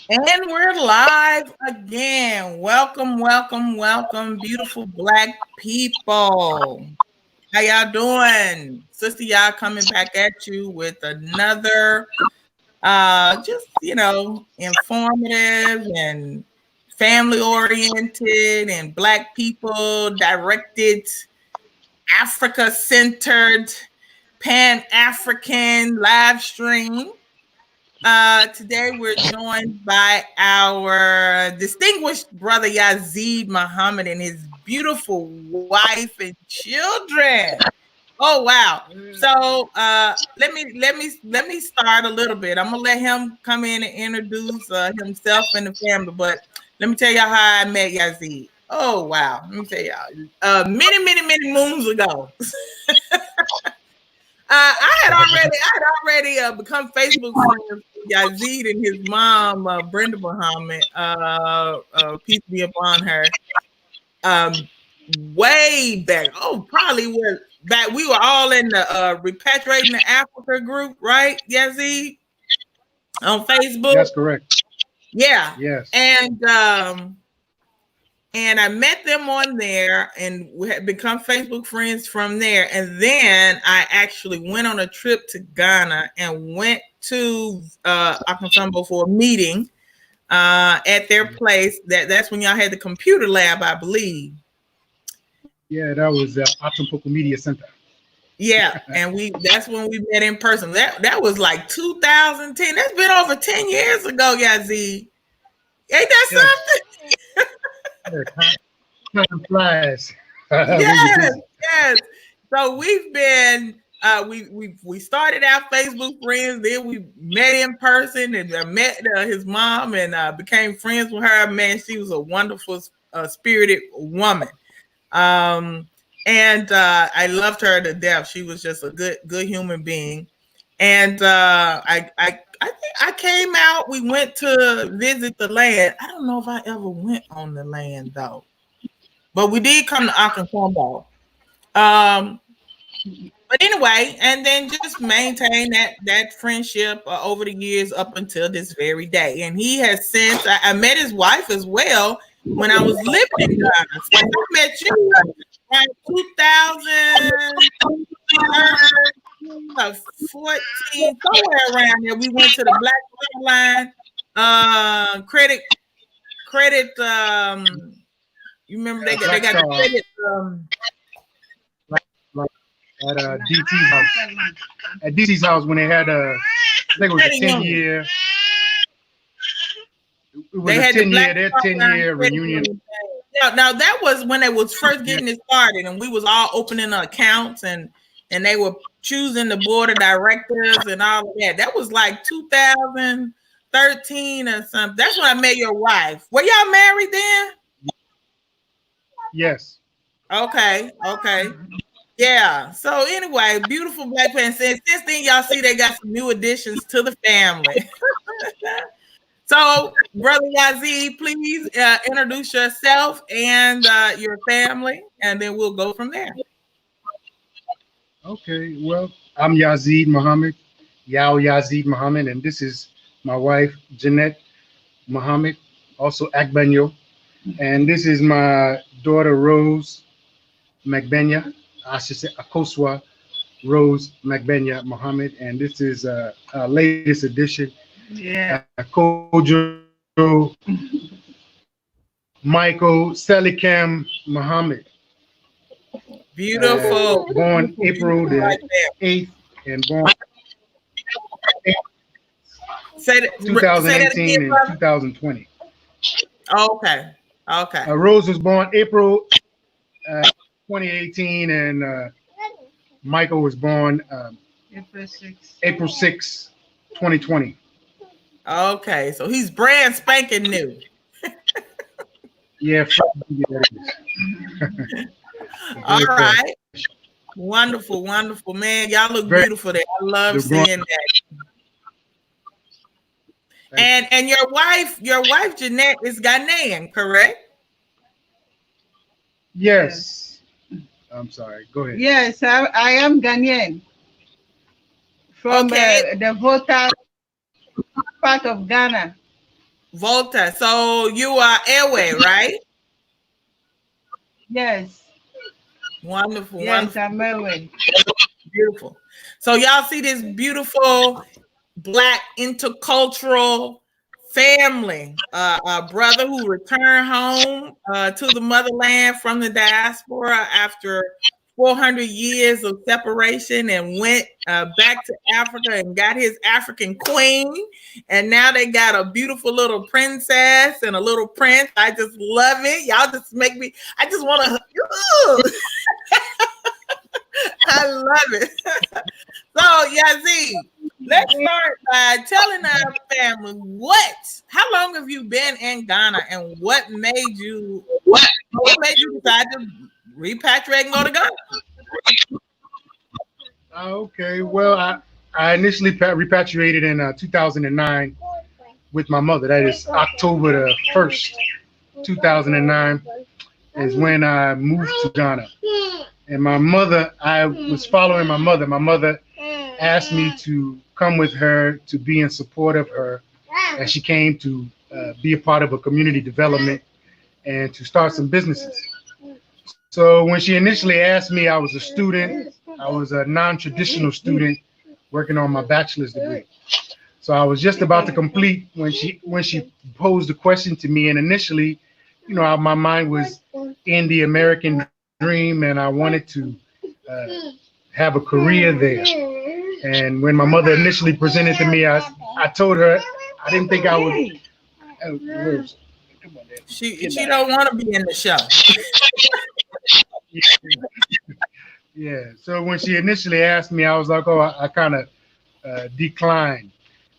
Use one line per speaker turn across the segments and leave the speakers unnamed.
And we're live again. Welcome, welcome, welcome, beautiful Black people. How y'all doing? Sista Yaa coming back at you with another, informative and family oriented and Black people directed, Africa centered, Pan African live stream. Today we're joined by our distinguished brother Yazid Muhammad and his beautiful wife and children. Oh wow! So let me start a little bit. I'm gonna let him come in and introduce himself and the family. But let me tell y'all how I met Yazid. Oh wow! Let me tell y'all. Many moons ago. I had already become Facebook friends with Yazid and his mom, Brenda Muhammad. Peace be upon her. Way back. Oh, probably was back. We were all in the Repatriating the Africa group, right, Yazid? On Facebook.
That's correct.
Yeah.
Yes.
And I met them on there, and we had become Facebook friends from there. And then I actually went on a trip to Ghana and went to Akonsambo for a meeting at their place. That's when y'all had the computer lab, I believe.
Yeah, that was Akonsambo Media Center.
Yeah, and that's when we met in person. That was like 2010. That's been over 10 years ago, Yazid. Ain't that something?
Time flies.
Yes. So we've been we started out Facebook friends, then we met in person, and I met his mom and became friends with her. Man, she was a wonderful spirited woman. And I loved her to death. She was just a good human being. And I think I came out. We went to visit the land. I don't know if I ever went on the land though, but we did come to Akonsambo. But anyway, and then just maintain that friendship over the years up until this very day. And he has since I met his wife as well when I was living in Ghana. So I met you in 2014, somewhere around there. We went to the Black Line credit. You remember they got the credit.
At DT's house. At DT's house when they had I think it was a 10-year. It was a 10-year reunion.
Now that was when they was first getting it started, and we was all opening accounts, and they were choosing the board of directors and all of that. That was like 2013 or something. That's when I met your wife. Were y'all married then?
Yes.
Okay. Yeah. So anyway, beautiful Black parents. Since then, y'all see they got some new additions to the family. So, Brother Yazid, please introduce yourself and your family, and then we'll go from there.
Okay. Well, I'm Yazid Muhammad, Yazid Muhammad, and this is my wife, Jeanette Muhammad, also Agbanyo. And this is my daughter, Rose Magbenya. I should say Akoswa Rose Magbenya Muhammad, and this is our latest edition.
Yeah.
Kojo Michael Selikam Muhammad.
Beautiful.
Born April the 8th and born 2018 and 2020.
Okay.
Rose was born April 2018, and Michael was born April 6, 2020.
Okay, so he's brand spanking new.
Yeah.
All right. Wonderful, man. Y'all look beautiful there. I love seeing that. And your wife Jeanette is Ghanaian, correct?
Yes. I'm sorry. Go ahead.
Yes, I am Ghanaian. from
Okay.
the Volta part of Ghana.
Volta. So you are Airway, right?
Yes,
Wonderful,
yes,
wonderful,
I'm Merwin.
beautiful. So y'all see this beautiful Black intercultural family, a brother who returned home to the motherland from the diaspora after 400 years of separation and went back to Africa and got his African queen. And now they got a beautiful little princess and a little prince. I just love it. Y'all just make me, I just want to, I love it. So, Yazid, let's start by telling our family how long have you been in Ghana and what made you decide to repatriate and go to Ghana?
Okay, well, I initially repatriated in 2009 with my mother. That is October the 1st, 2009 is when I moved to Ghana. And my mother, I was following my mother. My mother asked me to come with her to be in support of her as she came to be a part of a community development and to start some businesses. So when she initially asked me, I was a student. I was a non-traditional student working on my bachelor's degree. So I was just about to complete when she posed the question to me. And initially, my mind was in the American dream, and I wanted to uh, have a career there. And when my mother initially presented to me, I told her I didn't think I would.
She don't want to be in the show.
Yeah. So when she initially asked me, I was like, oh, I kind of declined.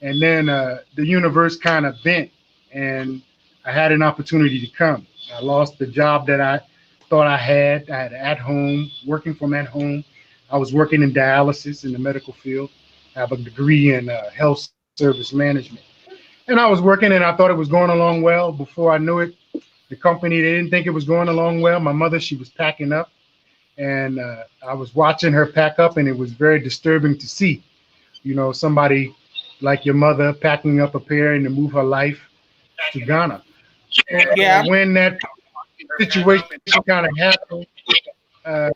And then the universe kind of bent, and I had an opportunity to come. I lost the job that I thought I had. I had at home, working from at home. I was working in dialysis in the medical field. I have a degree in health service management. And I was working, and I thought it was going along well. Before I knew it, the company, they didn't think it was going along well. My mother, she was packing up, and I was watching her pack up, and it was very disturbing to see, somebody like your mother packing up, preparing to move her life to Ghana. And
Yeah.
when that situation kind of happened, uh,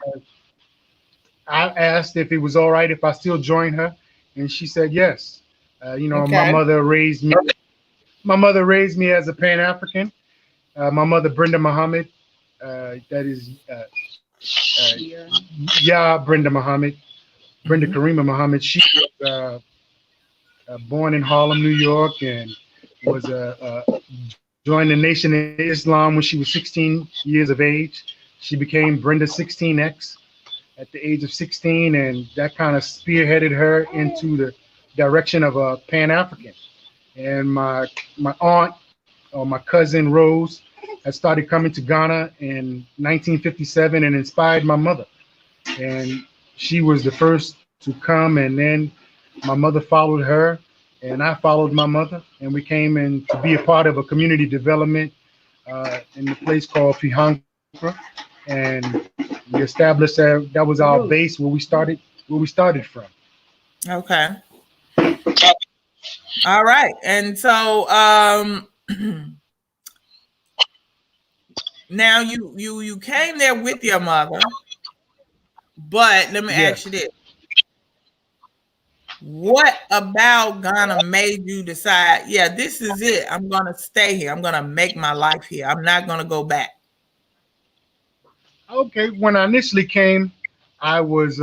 I asked if it was all right if I still joined her, and she said yes. My
Okay.
mother raised me. My mother raised me as a Pan African. My mother, Brenda Muhammad, that is Yaa Brenda Muhammad, Brenda
Mhm.
Karima Muhammad. She was born in Harlem, New York, and was joined the Nation of Islam when she was 16 years of age. She became Brenda 16X at the age of 16, and that kind of spearheaded her into the direction of a Pan African. And my aunt or my cousin Rose had started coming to Ghana in 1957 and inspired my mother. And she was the first to come, and then my mother followed her, and I followed my mother, and we came in to be a part of a community development in a place called Fihankra, and we established that was our base where we started from.
Okay. All right. And so now you came there with your mother, but let me ask you
Yes.
this. What about Ghana made you decide, yeah, this is it. I'm gonna stay here. I'm gonna make my life here. I'm not gonna go back.
Okay. When I initially came, I was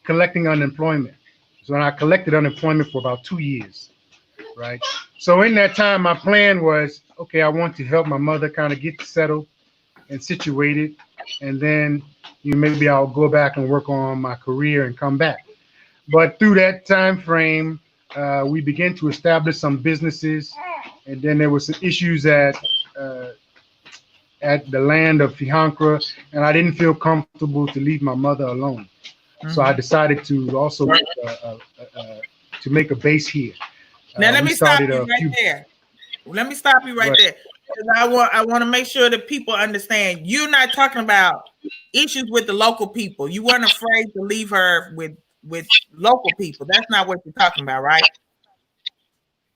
collecting unemployment. So I collected unemployment for about 2 years, right? So in that time, my plan was, okay, I want to help my mother kind of get settled and situated, and then maybe I'll go back and work on my career and come back. But through that time frame, we began to establish some businesses, and then there were some issues uh, at the land of Fihankra, and I didn't feel comfortable to leave my mother alone. So I
Mhm.
decided to also to make a base here.
Now let
We
me stop
started
you
a
right
few.
there. Let me stop you right
Right.
there. Because I want to make sure that people understand you're not talking about issues with the local people. You weren't afraid to leave her with with local people. That's not what you're talking about, right?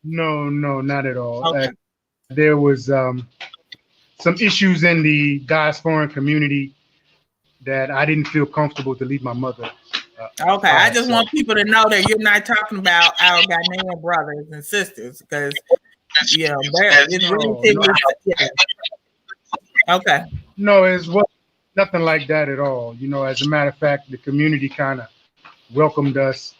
No, not at all.
Okay.
There was some issues in the diasporan community that I didn't feel comfortable to leave my mother.
Okay, I just want people to know that you're not talking about our Ghanaian brothers and sisters, because it's relatively. Yeah. Okay.
No, it was nothing like that at all. As a matter of fact, the community kind of welcomed us,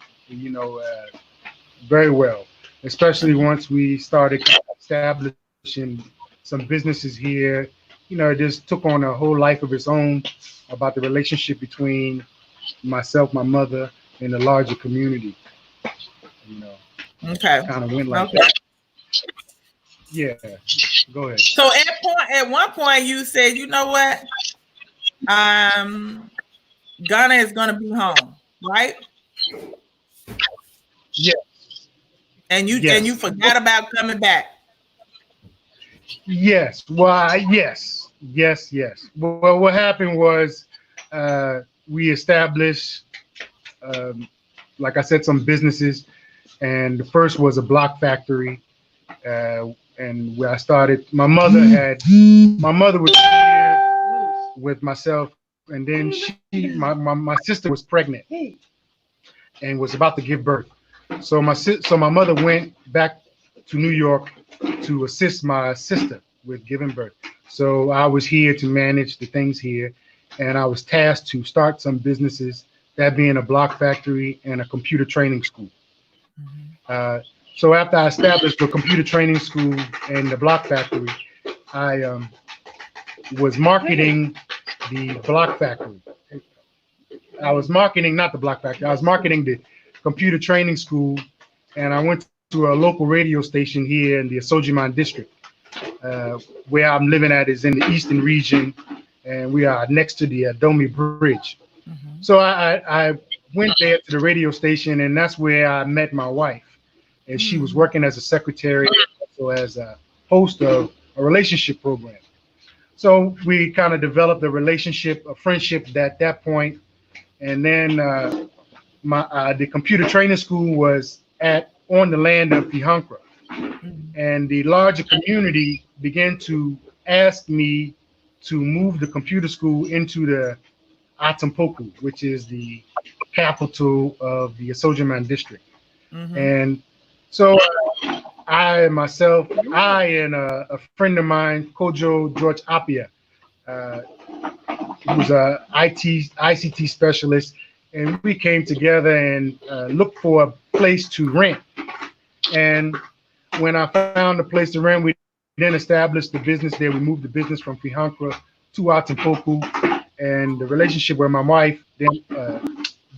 very well, especially once we started establishing some businesses here. It just took on a whole life of its own about the relationship between myself, my mother, and the larger community.
Okay.
Kind of went like that. Yeah. Go ahead.
So at one point you said, you know what? Ghana is gonna be home, right?
Yes.
And you forgot about coming back.
Yes. Why? Yes. Well, what happened was we established, like I said, some businesses, and the first was a block factory, and where I started. My mother was here with myself, and then my sister was pregnant and was about to give birth. So my mother went back to New York to assist my sister with giving birth. So I was here to manage the things here, and I was tasked to start some businesses, that being a block factory and a computer training school. So after I established the computer training school and the block factory, I was marketing the block factory. I was marketing, not the block factory, I was marketing the computer training school, and I went to a local radio station here in the Asojiman district. Where I'm living at is in the eastern region, and we are next to the Adomi Bridge. So I went there to the radio station, and that's where I met my wife. And she was working as a secretary, also as a host of a relationship program. So we kind of developed a relationship, a friendship at that point. And then the computer training school was on the land of Fihankra. And the larger community began to ask me to move the computer school into the Atampoku, which is the capital of the Asojiman district. And so I and a friend of mine, Kojo George Apia, who's a ICT specialist, and we came together and looked for a place to rent. And when I found a place to rent, we then established the business there. We moved the business from Fihankra to Atampoku, and the relationship with my wife,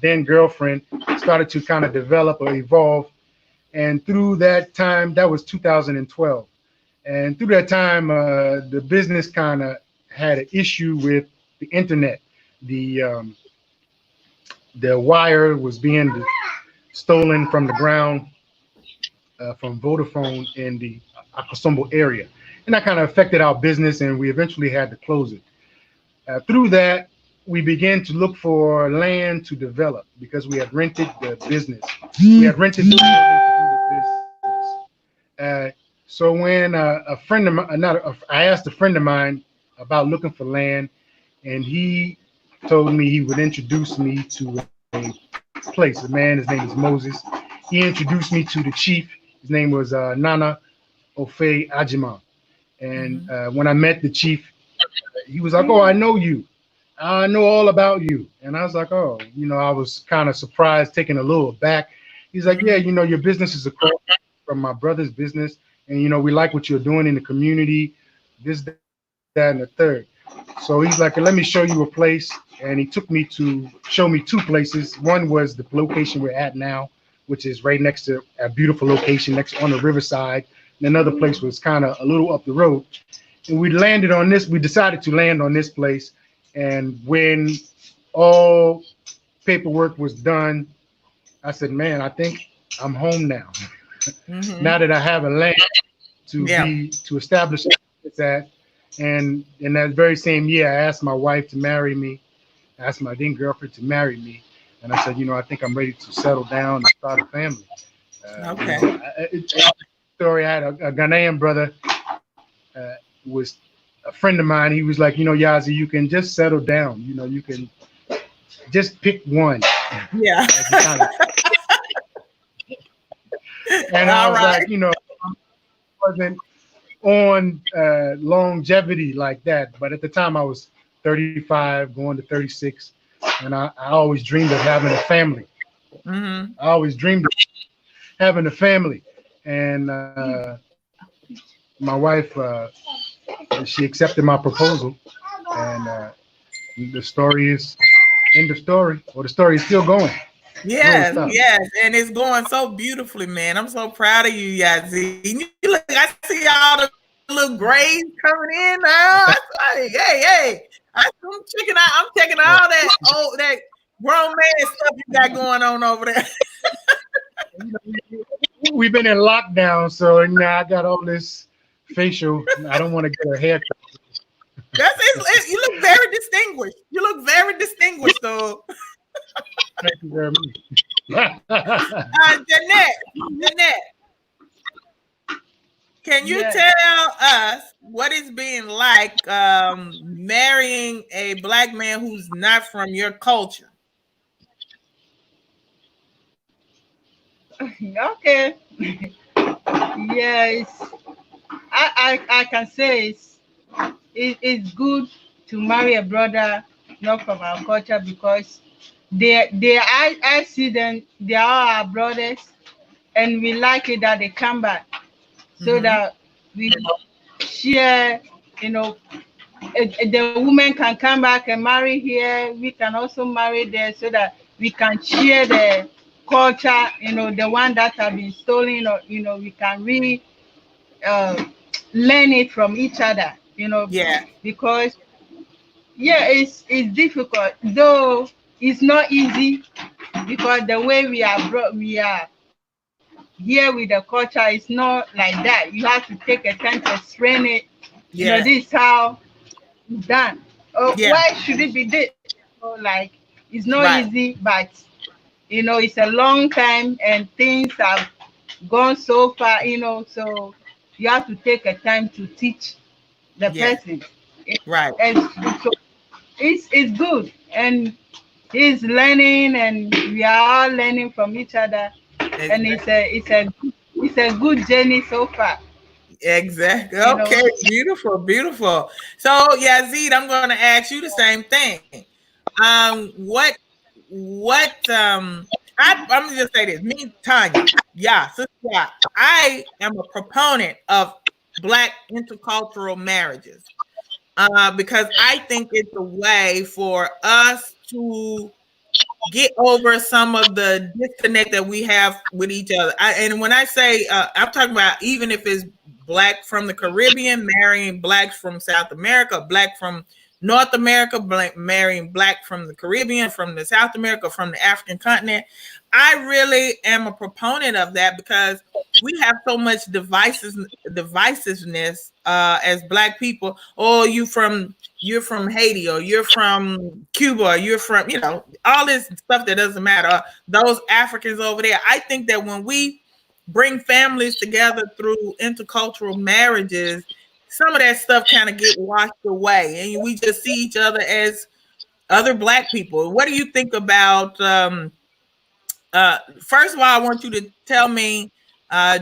then girlfriend, started to kind of develop or evolve. And through that time, that was 2012. And through that time, the business kind of had an issue with the internet. The wire was being stolen from the ground from Vodafone in the Akosombo area. And that kind of affected our business, and we eventually had to close it. Through that, we began to look for land to develop because we had rented the business. We had rented the building to do the business. So when a friend of mine, I asked a friend of mine about looking for land, and he told me he would introduce me to a place. The man, his name is Moses. He introduced me to the chief. His name was Nana Ofe Ajima. And when I met the chief, he was like, "Oh, I know you. I know all about you." And I was like, "Oh," I was kind of surprised, taken a little aback. He's like, "Yeah, your business is across from my brother's business. And, we like what you're doing in the community, this, that, and the third." So he's like, "Let me show you a place." And he took me to show me two places. One was the location we're at now, which is right next to a beautiful location next on the riverside. And another place was kind of a little up the road. And we landed on this. We decided to land on this place. And when all paperwork was done, I said, "Man, I think I'm home now." Now that I have a land to establish it's at. And in that very same year, I asked my wife to marry me. I asked my then girlfriend to marry me. and I said, I think I'm ready to settle down and start a family.
Okay.
Story. I had a Ghanaian brother, was a friend of mine. He was like, Yazi, you can just settle down. You can just pick one.
Yeah.
And I
All
was
right.
like, I wasn't on longevity like that. But at the time, I was 35, going to 36, and I always dreamed of having a family.
Mm-hmm.
I always dreamed of having a family, and my wife, she accepted my proposal, and the story is end of story, or the story is still going.
Yes, yes, and it's going so beautifully, man. I'm so proud of you, Yazid. You look, I see all the little grays coming in now. I like, hey, I'm checking all that grown man stuff you got going on over there.
We've been in lockdown, so now I got all this facial. I don't want to get a haircut.
That's it. You look very distinguished. You look very distinguished, though.
Thank you very much.
Jeanette, can you tell us what it's been like marrying a Black man who's not from your culture?
Okay. Yes, I can say it's good to marry a brother not from our culture, because I see them, they are our brothers, and we like it that they come back so that we share, the woman can come back and marry here, we can also marry there, so that we can share the culture, the one that have been stolen, or we can really learn it from each other,
Yeah.
because it's difficult, though it's not easy, because the way we are here with the culture is not like that. You have to take a time to explain it.
Yeah.
This is how it's done.
Yeah.
Why should it be this? Like, it's not
Right.
easy, but it's a long time and things have gone so far, so you have to take a time to teach the
Yeah.
person.
Right.
And so it's good, and he's learning, and we are all learning from each other, and it's a good journey so far.
Exactly.
You know,
Okay. Beautiful. Beautiful. So, Yazid, I'm going to ask you the same thing. What I'm gonna just say this. Me, Tanya, Sister Yaa, I am a proponent of Black intercultural marriages because I think it's a way for us to get over some of the disconnect that we have with each other. And when I say, I'm talking about even if it's Black from the Caribbean marrying Blacks from South America, Black from North America marrying Black from the Caribbean, from the South America, from the African continent. I really am a proponent of that because we have so much divisiveness as Black people. Oh, you're from Haiti, or you're from Cuba, or you're from, all this stuff that doesn't matter. Those Africans over there. I think that when we bring families together through intercultural marriages, some of that stuff kind of get washed away, and we just see each other as other Black people. What do you think about? First of all, I want you to tell me how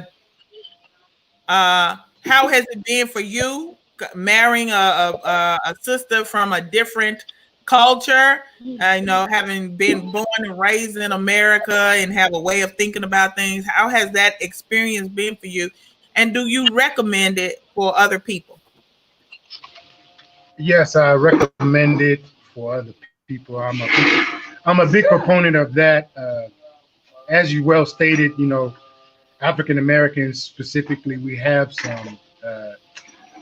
has it been for you marrying a sister from a different culture? Having been born and raised in America and have a way of thinking about things. How has that experience been for you? And do you recommend it for other people?
Yes, I recommend it for other people. I'm a big proponent of that. As you well stated, African Americans specifically, we have some.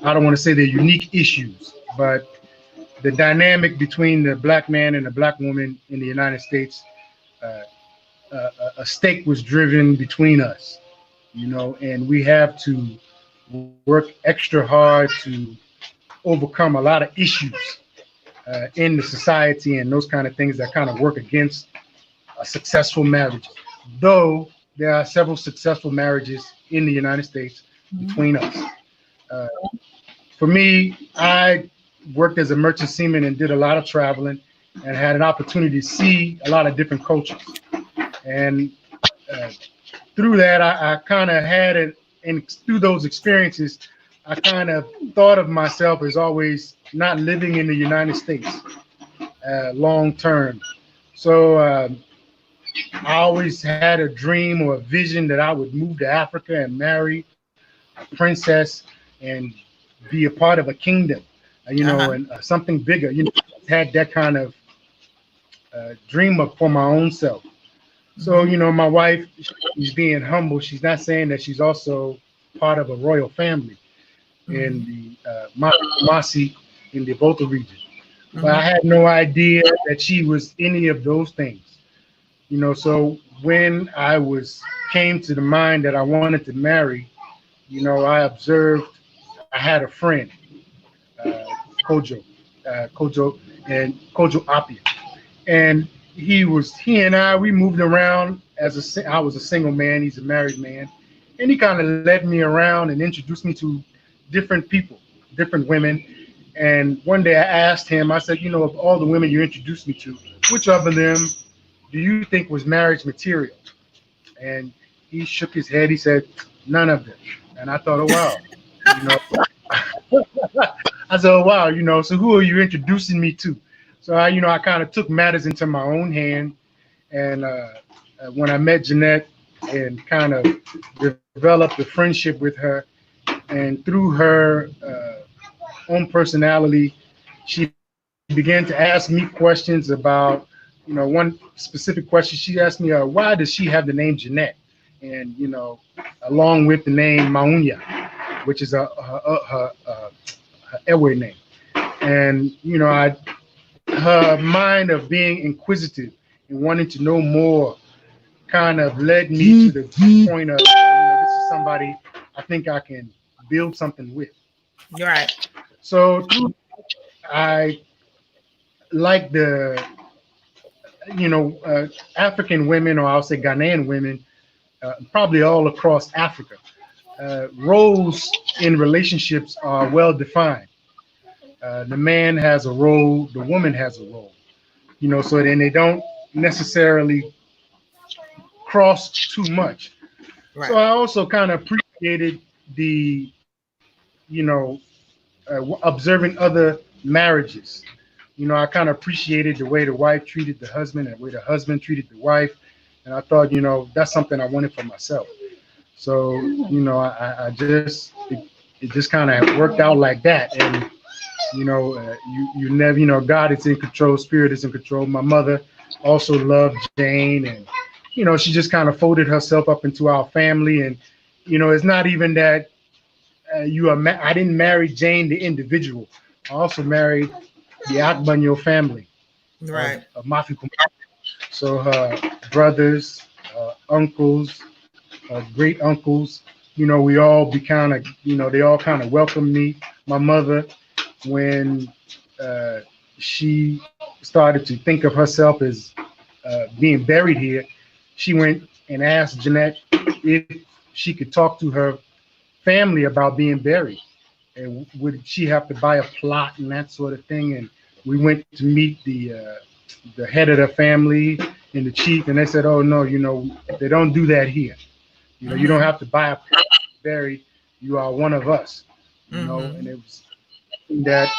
I don't want to say they're unique issues, but the dynamic between the Black man and the Black woman in the United States, a stake was driven between us, and we have to work extra hard to overcome a lot of issues in the society and those kind of things that kind of work against a successful marriage, though there are several successful marriages in the United States between us. Uh, for me, I worked as a merchant seaman and did a lot of traveling and had an opportunity to see a lot of different cultures. And uh, through that, I kind of had it, and through those experiences, I kind of thought of myself as always not living in the United States long term. So I always had a dream or a vision that I would move to Africa and marry a princess and be a part of a kingdom, and something bigger. Had that kind of dream up for my own self. So, my wife, she's being humble. She's not saying that she's also part of a royal family in the Masi in the Volta region. But I had no idea that she was any of those things. So when came to the mind that I wanted to marry, I observed, I had a friend, uh, Kojo and Kojo Apia. And he and we moved around I was a single man, he's a married man. And he kind of led me around and introduced me to different people, different women. And one day I asked him, I said, of all the women you introduced me to, which of them do you think was marriage material? And he shook his head. He said, none of them. And I thought, oh, wow. I said, oh, wow, so who are you introducing me to? So I kind of took matters into my own hand. And when I met Jeanette and kind of developed a friendship with her, and through her own personality, she began to ask me questions about, one specific question. She asked me, why does she have the name Jeanette? And, along with the name Maunya, which is her Ewe name. And, her mind of being inquisitive and wanting to know more kind of led me to the point of, this is somebody I think I can build something with.
You're right.
So I like the, African women, or I'll say Ghanaian women, probably all across Africa. Roles in relationships are well defined. The man has a role, the woman has a role, so then they don't necessarily cross too much. Right. So I also kind of appreciated the, observing other marriages. I kind of appreciated the way the wife treated the husband and the way the husband treated the wife. And I thought, that's something I wanted for myself. So, I just, it just kind of worked out like that. And, you never, God is in control, spirit is in control. My mother also loved Jane, and, she just kind of folded herself up into our family. And, it's not even that I didn't marry Jane, the individual. I also married the Akbanyo family,
right?
Of Mafikum. So her brothers, uncles, great uncles, we all be kind of, they all kind of welcomed me. My mother, when she started to think of herself as being buried here, she went and asked Jeanette if she could talk to her family about being buried, and would she have to buy a plot and that sort of thing. And we went to meet the head of the family and the chief, and they said, oh no, they don't do that here. You don't have to buy a plot to bury. You are one of us. And it was that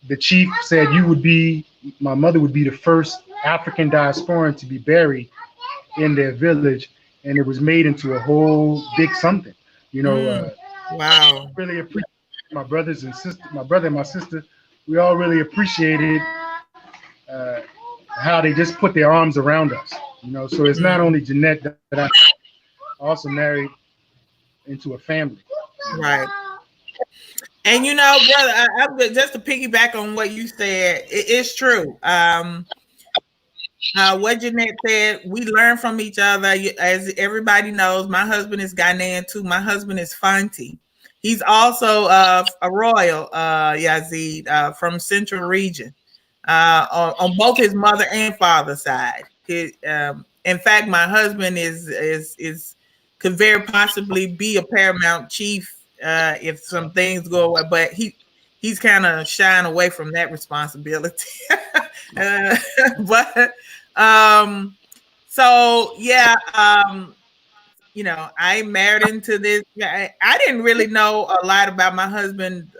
the chief said my mother would be the first African diasporan to be buried in their village, and it was made into a whole big something.
Wow.
Really appreciate my brothers and sisters, my brother and my sister. We all really appreciated how they just put their arms around us. So it's not only Jeanette that I also married into a family.
Right. And brother, I just to piggyback on what you said, it's true. What Jeanette said, we learn from each other. As everybody knows, my husband is Ghanaian too. My husband is Fanti. He's also a royal, Yazid, from Central Region, on both his mother and father's side. In fact, my husband could very possibly be a paramount chief if some things go away, but he's kind of shying away from that responsibility. uh, but so yeah, I married into this. I didn't really know a lot about my husband.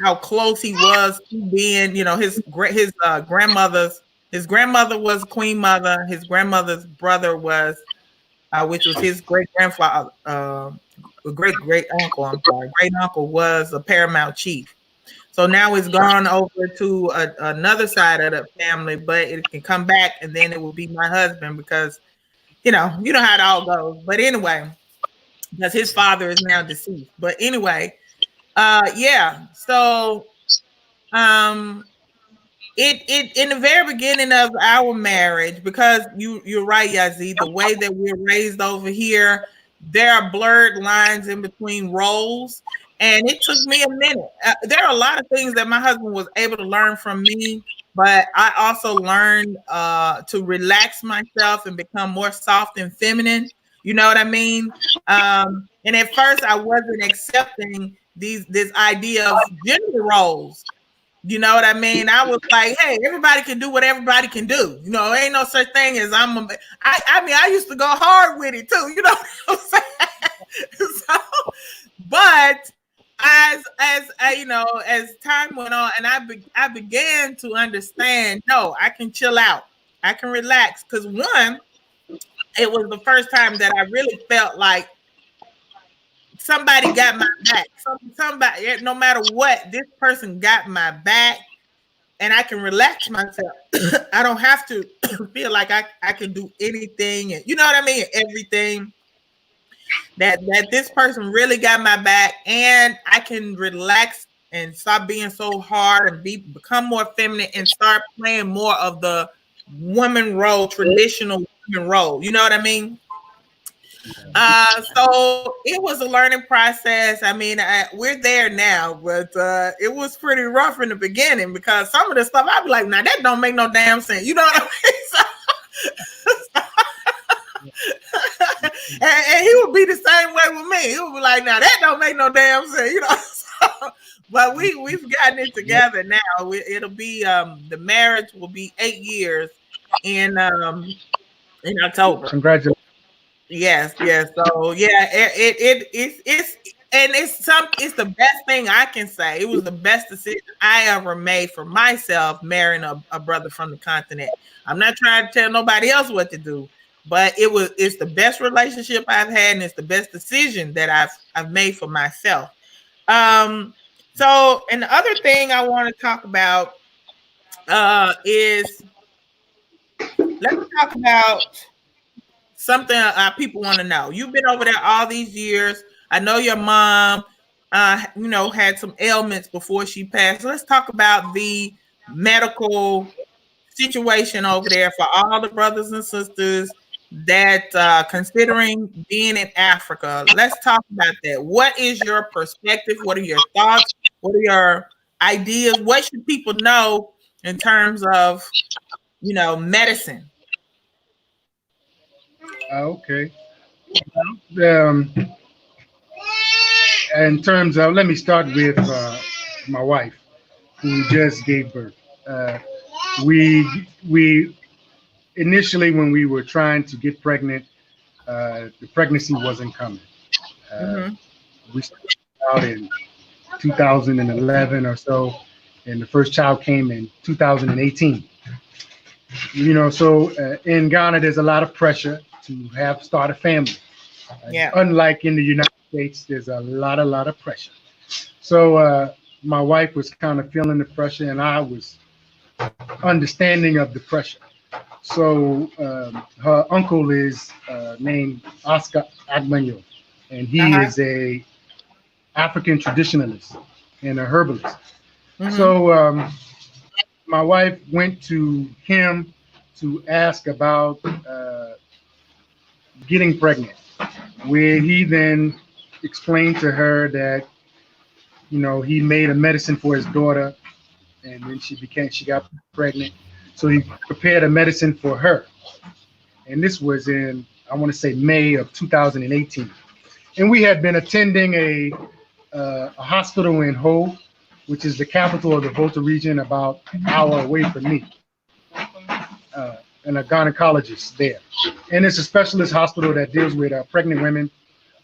How close he was to being, his grandmother was Queen Mother. His grandmother's brother was, which was his great grandfather, great uncle. I'm sorry, great uncle was a paramount chief. So now it's gone over to another side of the family, but it can come back, and then it will be my husband because you know how it all goes. But anyway, because his father is now deceased. But anyway, yeah. So it in the very beginning of our marriage, because you're right, Yazid, the way that we're raised over here, there are blurred lines in between roles. And it took me a minute. There are a lot of things that my husband was able to learn from me, but I also learned to relax myself and become more soft and feminine. You know what I mean? And at first, I wasn't accepting this idea of gender roles. You know what I mean? I was like, hey, everybody can do what everybody can do. Ain't no such thing as I mean, I used to go hard with it too. You know what I'm saying? So, but as time went on, and I began to understand, no, I can chill out, I can relax, because one, it was the first time that I really felt like somebody got my back. Somebody, no matter what, this person got my back, and I can relax myself. I don't have to feel like I can do anything, and you know what I mean, everything. That this person really got my back, and I can relax and stop being so hard and become more feminine and start playing more of the woman role, traditional woman role. You know what I mean? So it was a learning process. I mean, we're there now, but it was pretty rough in the beginning because some of the stuff I'd be like, "Now that don't make no damn sense." You know what I mean? And he would be the same way with me. He would be like, "Now that don't make no damn sense." So, but we've gotten it together now. It'll be the marriage will be 8 years in October.
Congratulations.
Yes. So yeah, it's the best thing I can say. It was the best decision I ever made for myself, marrying a brother from the continent. I'm not trying to tell nobody else what to do, but it's the best relationship I've had, and it's the best decision that I've made for myself. So, and the other thing I want to talk about is, let's talk about something people want to know. You've been over there all these years. I know your mom, had some ailments before she passed. Let's talk about the medical situation over there for all the brothers and sisters that considering being in Africa. Let's talk about that. What is your perspective? What are your thoughts? What are your ideas? What should people know in terms of, medicine?
Okay. In terms of, let me start with my wife, who just gave birth. We initially, when we were trying to get pregnant, the pregnancy wasn't coming. We started out in 2011 or so, and the first child came in 2018. So in Ghana, there's a lot of pressure to start a family. Unlike in the United States, there's a lot of pressure. So my wife was kind of feeling the pressure, and I was understanding of the pressure. So her uncle is named Oscar Agbanyo, and he is a African traditionalist and a herbalist. So my wife went to him to ask about getting pregnant, where he then explained to her that, he made a medicine for his daughter, and then she got pregnant. So he prepared a medicine for her. And this was in, I want to say, May of 2018. And we had been attending a hospital in Ho, which is the capital of the Volta region, about an hour away from me, and a gynecologist there. And it's a specialist hospital that deals with pregnant women.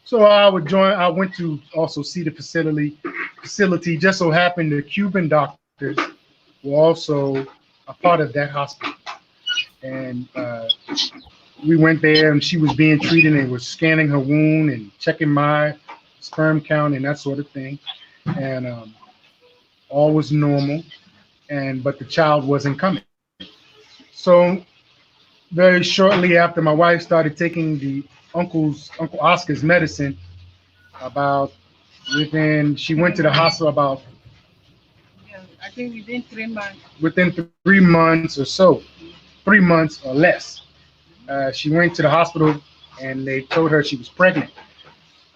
So I went to also see the facility. Just so happened the Cuban doctors were also a part of that hospital. And we went there, and she was being treated, and was scanning her wound and checking my sperm count and that sort of thing. And all was normal, but the child wasn't coming. So very shortly after my wife started taking the Uncle Oscar's medicine, she went to the hospital about,
I think within 3 months.
Within 3 months or so, 3 months or less. She went to the hospital, and they told her she was pregnant.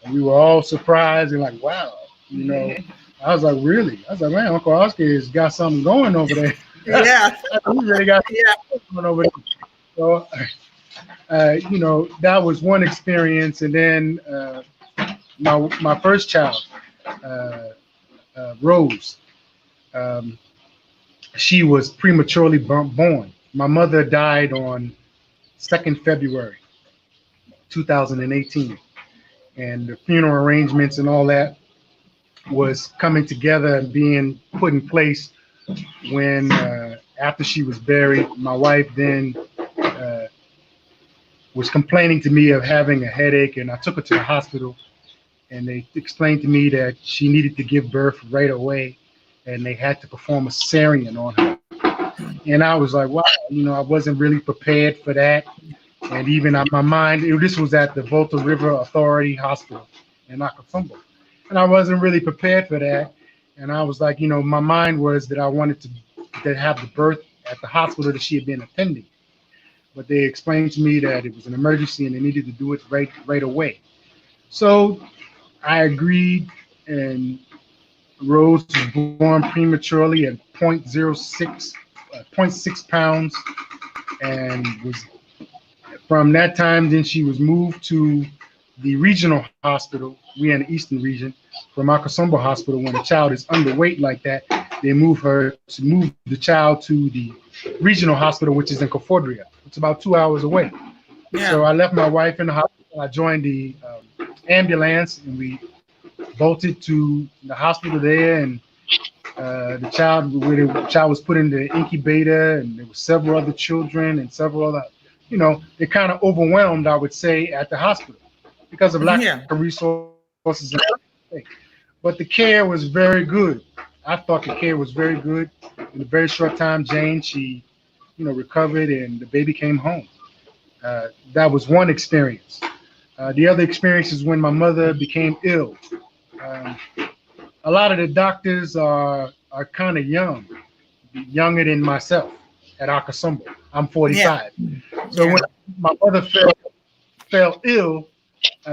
And we were all surprised and like, wow, I was like, really? I was like, man, Uncle Oscar has got something going over there.
Yeah.
He really got something going over there. So, that was one experience. And then my first child, Rose, she was prematurely born. My mother died on 2nd February 2018, and the funeral arrangements and all that was coming together and being put in place when after she was buried. My wife then was complaining to me of having a headache, and I took her to the hospital, and they explained to me that she needed to give birth right away, and they had to perform a cesarean on her. And I was like, wow, I wasn't really prepared for that. And even on my mind, this was at the Volta River Authority Hospital in Akasumbo. And I wasn't really prepared for that. And I was like, my mind was that I wanted to have the birth at the hospital that she had been attending. But they explained to me that it was an emergency and they needed to do it right away. So I agreed, and Rose was born prematurely at 0.6 pounds, and was from that time. Then she was moved to the regional hospital. We in the eastern region, from Akasumbo Hospital. When a child is underweight like that, they move the child to the regional hospital, which is in Kofodria. It's about 2 hours away. Yeah. So I left my wife in the hospital. I joined the ambulance, and we bolted to the hospital there. And the child was put in the incubator, and there were several other children and several other, they're kind of overwhelmed, I would say, at the hospital because of lack of resources. But the care was very good. I thought the care was very good. In a very short time, Jane, she, recovered, and the baby came home. That was one experience. The other experience is when my mother became ill. A lot of the doctors are kind of younger than myself at Akasumbo. I'm 45. Yeah. So when my mother fell ill,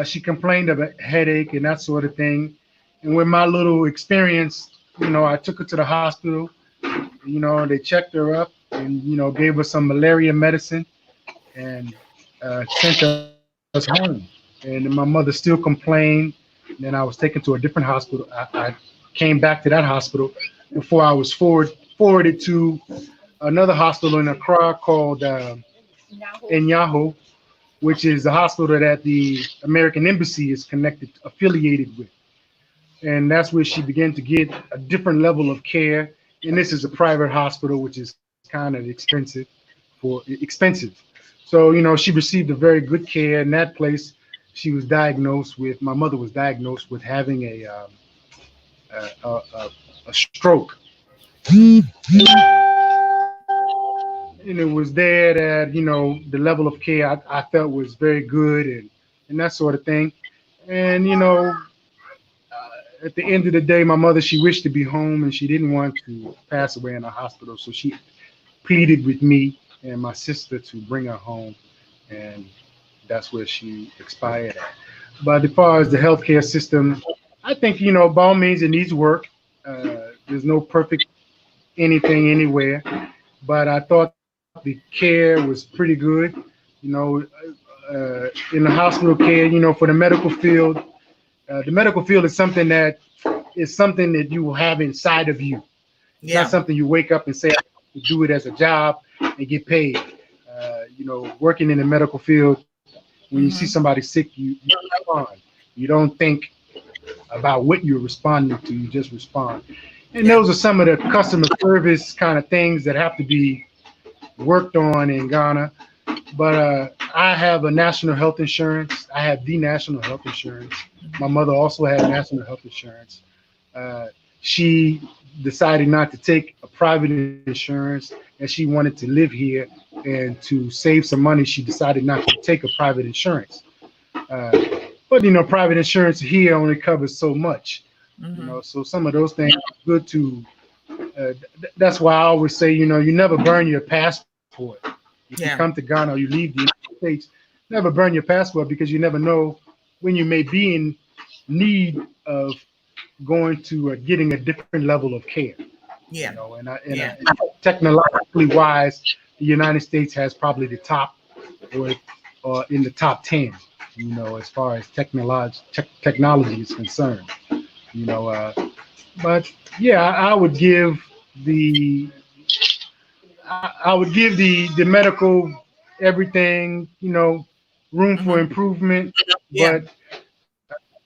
she complained of a headache and that sort of thing. And with my little experience, I took her to the hospital. They checked her up and, gave her some malaria medicine and sent us home. And my mother still complained. And then I was taken to a different hospital. I came back to that hospital before I was forwarded to another hospital in Accra called Enyaho, which is the hospital that the American Embassy is affiliated with. And that's where she began to get a different level of care. And this is a private hospital, which is kind of expensive. So, she received a very good care in that place. My mother was diagnosed with having a stroke. And it was there that, the level of care I felt was very good and that sort of thing. And, at the end of the day, my mother, she wished to be home and she didn't want to pass away in a hospital. So she pleaded with me and my sister to bring her home. And that's where she expired at. But as far as the healthcare system, I think, by all means, it needs work. There's no perfect anything anywhere. But I thought the care was pretty good. You know, in the hospital care, you know, for the medical field is something that you will have inside of you. It's not
Yeah.
something you wake up and say, I have to do it as a job and get paid. You know, working in the medical field, when you see
Hmm.
somebody sick, you respond. You don't think about what you're responding to, you just respond. And
Yeah.
those are some of the customer service kind of things that have to be worked on in Ghana. But I have a national health insurance. I have the national health insurance. My mother also had national health insurance. Uh, she decided not to take a private insurance, and she wanted to live here. And to save some money, she decided not to take a private insurance. Uh, but you know, private insurance here only covers so much. You
Hmm.
know, so some of those things are good to. That's why I always say, you know, you never burn your passport. If you come to
Yeah.
Ghana or you leave the United States, never burn your passport because you never know when you may be in need of going to getting a different level of care. You
Yeah.
know,
Yeah.
technologically wise, the United States has probably the top or in the top 10. You know, as far as technology is concerned. You know, but yeah, the I would give the medical everything, you know, room for
Hmm.
improvement,
Yeah.
but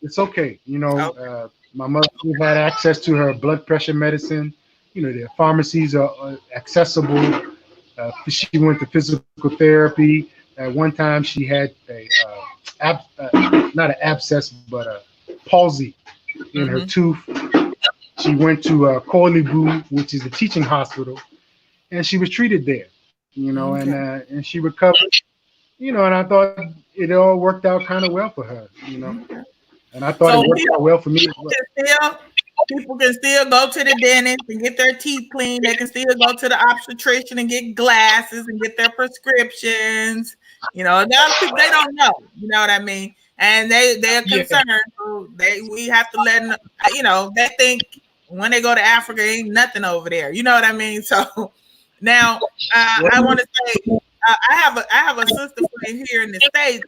it's okay. You know,
Okay.
my mother had access to her blood pressure medicine. You know, their pharmacies are accessible. She went to physical therapy. At one time, she had not an abscess, but a palsy in her
Hmm.
tooth. She went to Koilibu, which is a teaching hospital, and she was treated there. You know,
Okay.
and she recovered. You know, and I thought it all worked out kind of well for her. You know,
Okay.
and I thought it
So
worked out
people,
well for me as
people
well.
can still people can still go to the dentist and get their teeth cleaned. They can still go to the obstetrician and get glasses and get their prescriptions. You know, a lot of people they don't know. You know what I mean? And they're
Yeah,
concerned. So we have to let them. You know, they think when they go to Africa, ain't nothing over there. You know what I mean? So now I
well,
want to say I have a sister friend here in the States.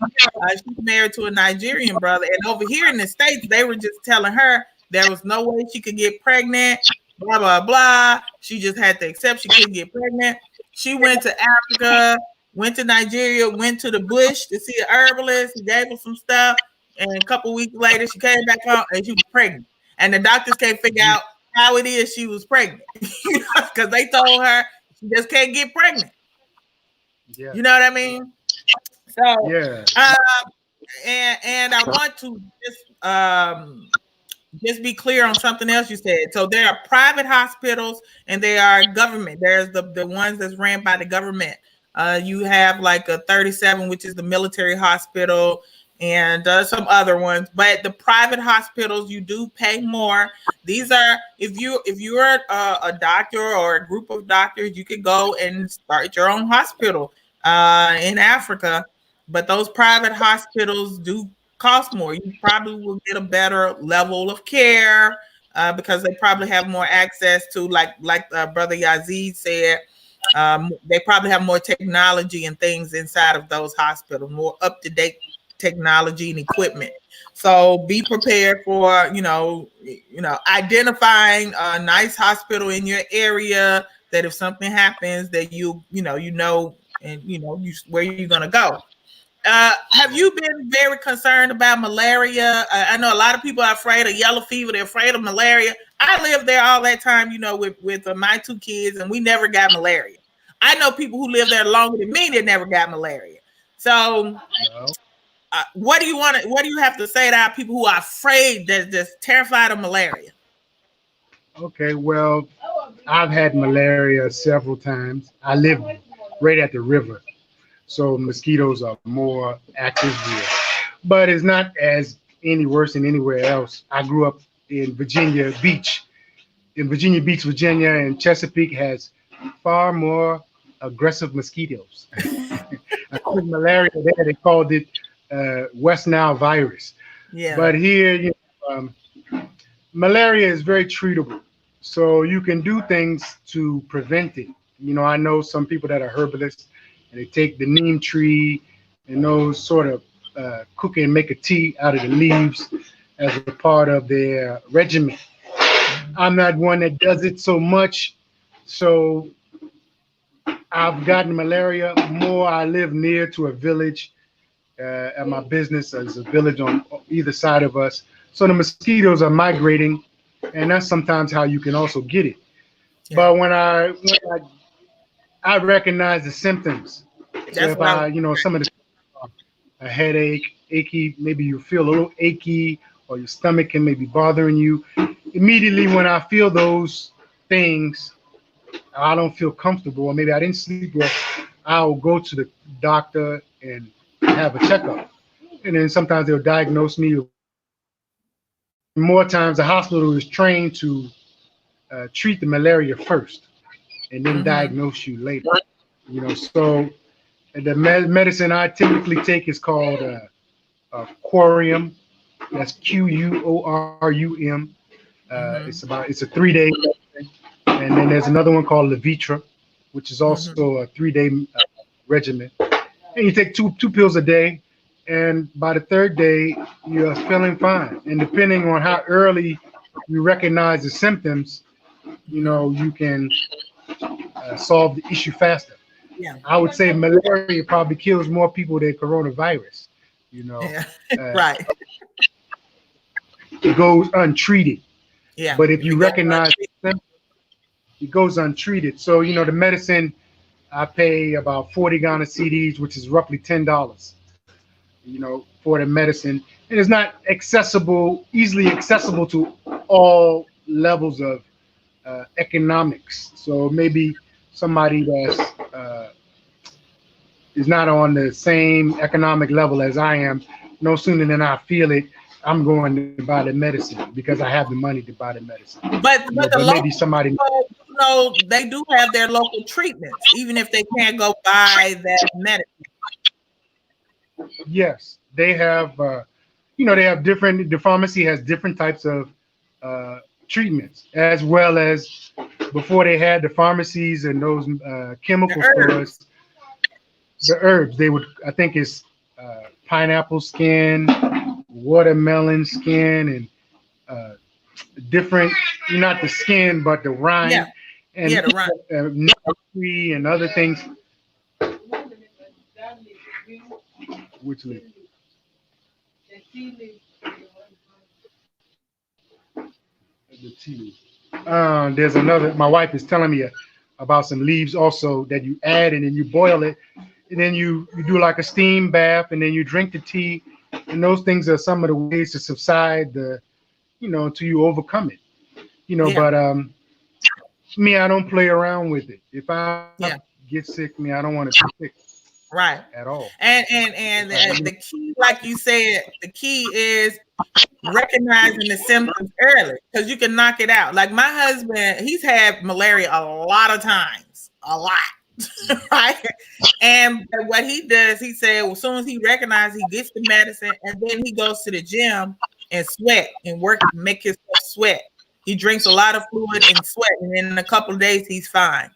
She's married to a Nigerian brother, and over here in the States, they were just telling her there was no way she could get pregnant. Blah blah blah. She just had to accept she couldn't get pregnant. She went to Africa, went to Nigeria, went to the bush to see an herbalist. He gave her some stuff, and a couple weeks later, she came back home and she was pregnant. And the doctors can't figure
yeah,
out how it is she was pregnant because they told her she just can't get pregnant.
yeah,
You know what I mean? So,
yeah.
uh, and I want to just be clear on something else you said. So there are private hospitals and there are government. There's the ones that's ran by the government. You have like a 37, which is the military hospital, and some other ones. But the private hospitals, you do pay more. These are if you're a doctor or a group of doctors, you could go and start your own hospital in Africa. But those private hospitals do cost more. You probably will get a better level of care because they probably have more access to, like Brother Yazid said. They probably have more technology and things inside of those hospitals, more up to date technology and equipment. So be prepared for identifying a nice hospital in your area that if something happens that and where you're gonna go. Have you been very concerned about malaria? I know a lot of people are afraid of yellow fever. They're afraid of malaria. I lived there all that time, with my two kids, and we never got malaria. I know people who live there longer than me that never got malaria. So,
Well,
what do you have to say to our people who are afraid, that just terrified of malaria?
okay. Well, I've had malaria several times. I live right at the river, so mosquitoes are more active here. But it's not as any worse than anywhere else. I grew up in Virginia Beach. In Virginia Beach, Virginia, and Chesapeake has far more aggressive mosquitoes. I think malaria there, they called it West Nile virus.
Yeah.
But here, malaria is very treatable. So you can do things to prevent it. I know some people that are herbalists, and they take the neem tree and those sort of cook and make a tea out of the leaves as a part of their regimen. I'm not one that does it so much, so I've gotten malaria more. I live near to a village. At my business, there's a village on either side of us, so the mosquitoes are migrating, and that's sometimes how you can also get it. But when I recognize the symptoms. So
That's
if
what I was.
some of the a headache, achy, maybe you feel a little achy, or your stomach can maybe bothering you. Immediately when I feel those things, I don't feel comfortable, or maybe I didn't sleep well, I'll go to the doctor and have a checkup. And then sometimes they'll diagnose me. And more times, the hospital is trained to treat the malaria first and then
Mm-hmm.
diagnose you later. So the medicine I typically take is called Quorium. That's Quorum.
Mm-hmm.
It's a 3 day, and then there's another one called Levitra, which is
Mm-hmm.
also a 3 day regimen. And you take two pills a day, and by the third day you're feeling fine. And depending on how early you recognize the symptoms,
Mm-hmm.
you can solve the issue faster.
Yeah.
I would say malaria probably kills more people than coronavirus. You know,
Yeah.
uh,
Right.
it goes untreated.
Yeah.
But if
If
you
it goes
recognize
untreated.
the symptoms, it goes untreated. So the medicine I pay about 40 Ghana CDs, which is roughly $10. For the medicine, and it's not easily accessible to all levels of economics. So maybe somebody that's is not on the same economic level as I am, no sooner than I feel it, I'm going to buy the medicine because I have the money to buy the medicine.
But the
But maybe
local
somebody,
people, they do have their local treatments, even if they can't go buy that medicine.
yes, they have, they have different. The pharmacy has different types of uh, treatments, as well as before they had the pharmacies and those
The
chemical stores.
herbs.
The herbs they would, I think, is pineapple skin, watermelon skin, and uh, different, not the skin, but the
Yeah.
rind,
Yeah.
and
The run.
tree and other things. Which leaf? The tea leaf. There's another. My wife is telling me about some leaves also that you add, and then you boil it, and then you do like a steam bath, and then you drink the tea, and those things are some of the ways to subside till you overcome it.
Yeah.
But me, I don't play around with it. If I
Yeah.
get sick, me, I don't want to be sick
Right.
at all.
And the key, like you said, the key is recognizing the symptoms early, because you can knock it out. Like my husband, he's had malaria a lot of times, a lot. Right. And what he does, he said, well, as soon as he recognizes, he gets the medicine, and then he goes to the gym and sweat and work, make himself sweat. He drinks a lot of fluid and sweat, and then in a couple of days he's fine.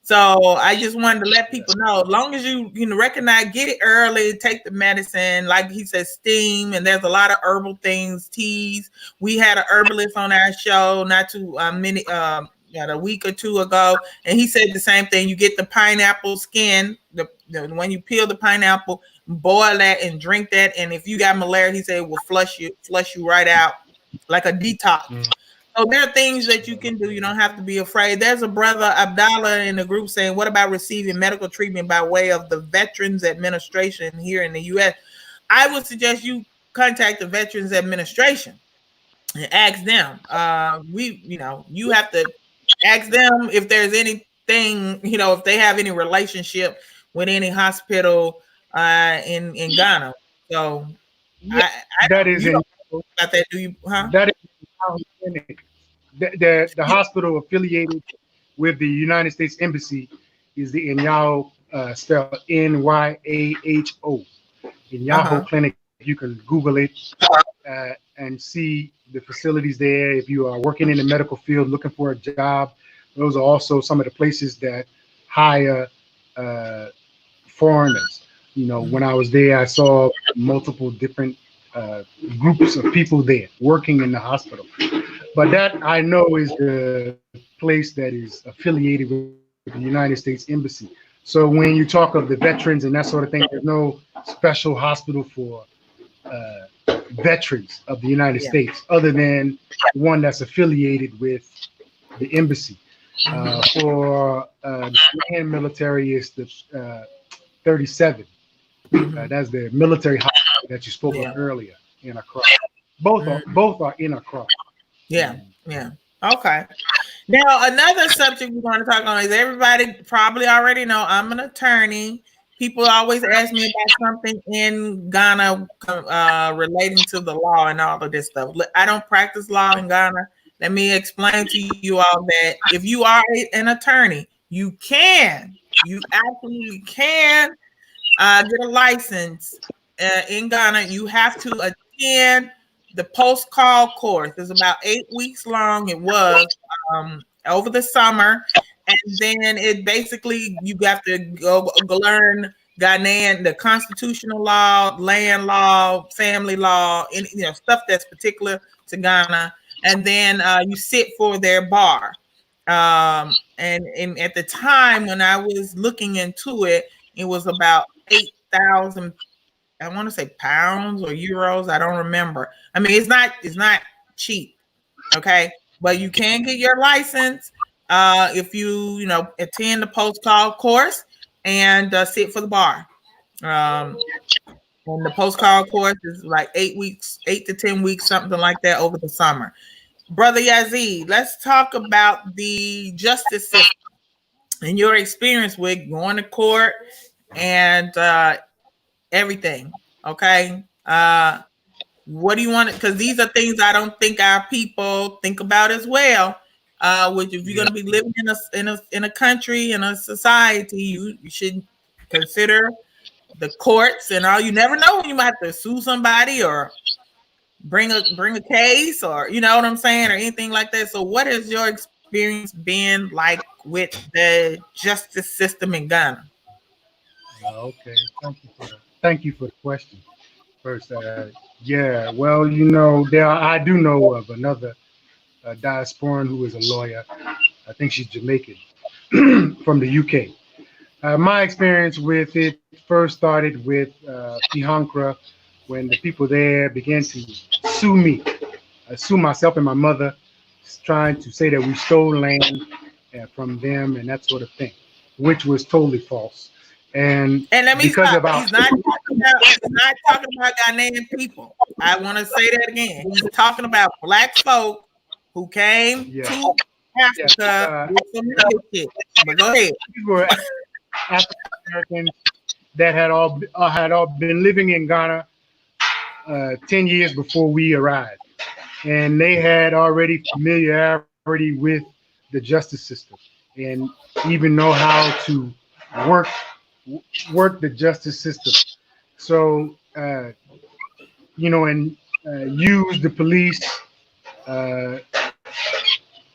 So I just wanted to let people know, as long as you recognize, get it early, take the medicine, like he said, steam, and there's a lot of herbal things, teas. We had an herbalist on our show not too many a week or two ago, and he said the same thing. You get the pineapple skin, when you peel the pineapple, boil that and drink that, and if you got malaria, he said it will flush you right out like a detox. So there are things that you can do. You don't have to be afraid. There's a brother, Abdallah, in the group saying, what about receiving medical treatment by way of the Veterans Administration here in the U.S.? I would suggest you contact the Veterans Administration and ask them. You have to ask them if there's anything, if they have any relationship with any hospital in Ghana. So
Yeah,
I
that
don't,
is
you
in
don't know about that, do you? Huh?
that is in Yahoo Clinic. The hospital affiliated with the United States Embassy is the Inyaho, spelled Nyaho. Inyaho
Uh-huh.
Clinic. You can Google it and see the facilities there. If you are working in the medical field looking for a job, those are also some of the places that hire uh, foreigners. You know, when I was there, I saw multiple different uh, groups of people there working in the hospital. But that I know is the place that is affiliated with the United States Embassy. So when you talk of the veterans and that sort of thing, there's no special hospital for uh, veterans of the United
Yeah.
States other than one that's affiliated with the embassy. For the Ghanaian military, is the 37. That's the military hospital that you spoke of
Yeah.
earlier in Accra. Both are in Accra.
Yeah. Yeah. Okay. Now, another subject we're going to talk on is everybody probably already know I'm an attorney. People always ask me about something in Ghana relating to the law and all of this stuff. I don't practice law in Ghana. Let me explain to you all that if you are an attorney, you absolutely can get a license in Ghana. You have to attend the post call course. It's about 8 weeks long. It was over the summer, and then it basically you have to go learn Ghanaian, the constitutional law, land law, family law, and stuff that's particular to Ghana, and then you sit for their bar. And at the time when I was looking into it, it was about 8,000. I want to say pounds or euros. I don't remember. I mean, it's not cheap. Okay, but you can get your license if you attend the post call course and sit for the bar. Um, and the post call course is like 8 weeks, 8 to 10 weeks, something like that over the summer. Brother Yazid, let's talk about the justice system and your experience with going to court and everything. Okay. What do you want? Because these are things I don't think our people think about as well. Which if you're going to be living in a country, in a society, you should consider the courts and all. You never know when you might have to sue somebody or bring a case, or you know what I'm saying, or anything like that. So what has your experience been like with the justice system in Ghana?
Okay, thank you for the question. First, yeah, well, you know, I do know of another diasporan who is a lawyer. I think she's Jamaican from the UK. My experience with it first started with Fihankra when the people there began to sue me, sue myself and my mother, trying to say that we stole land from them and that sort of thing, which was totally false.
And let me
Because
stop.
of our
He's not talking about Ghanaian people. I want to say that again. He's talking about black folk who came
yeah,
to Africa with some nigga shit. But go ahead.
these were African Americans that had all been living in Ghana 10 years before we arrived, and they had already familiarity with the justice system and even know how to work work the justice system. So and use the police uh,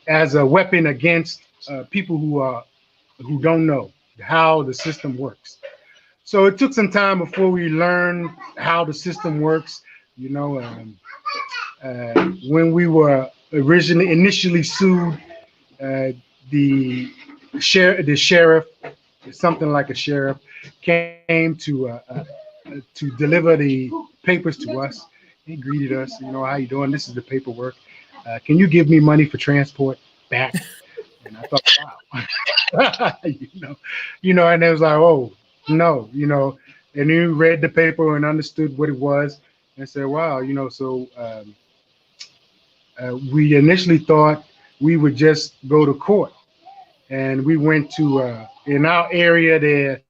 as a weapon against people who don't know how the system works. So it took some time before we learned how the system works. You know, when we were initially sued, uh, the sheriff, something like a sheriff, came to deliver the papers to us. He greeted us. You know, how you doing? This is the paperwork. Can you give me money for transport back? And I thought, wow, and it was like, oh no, and you read the paper and understood what it was, and said, wow, so we initially thought we would just go to court, and we went to in our area there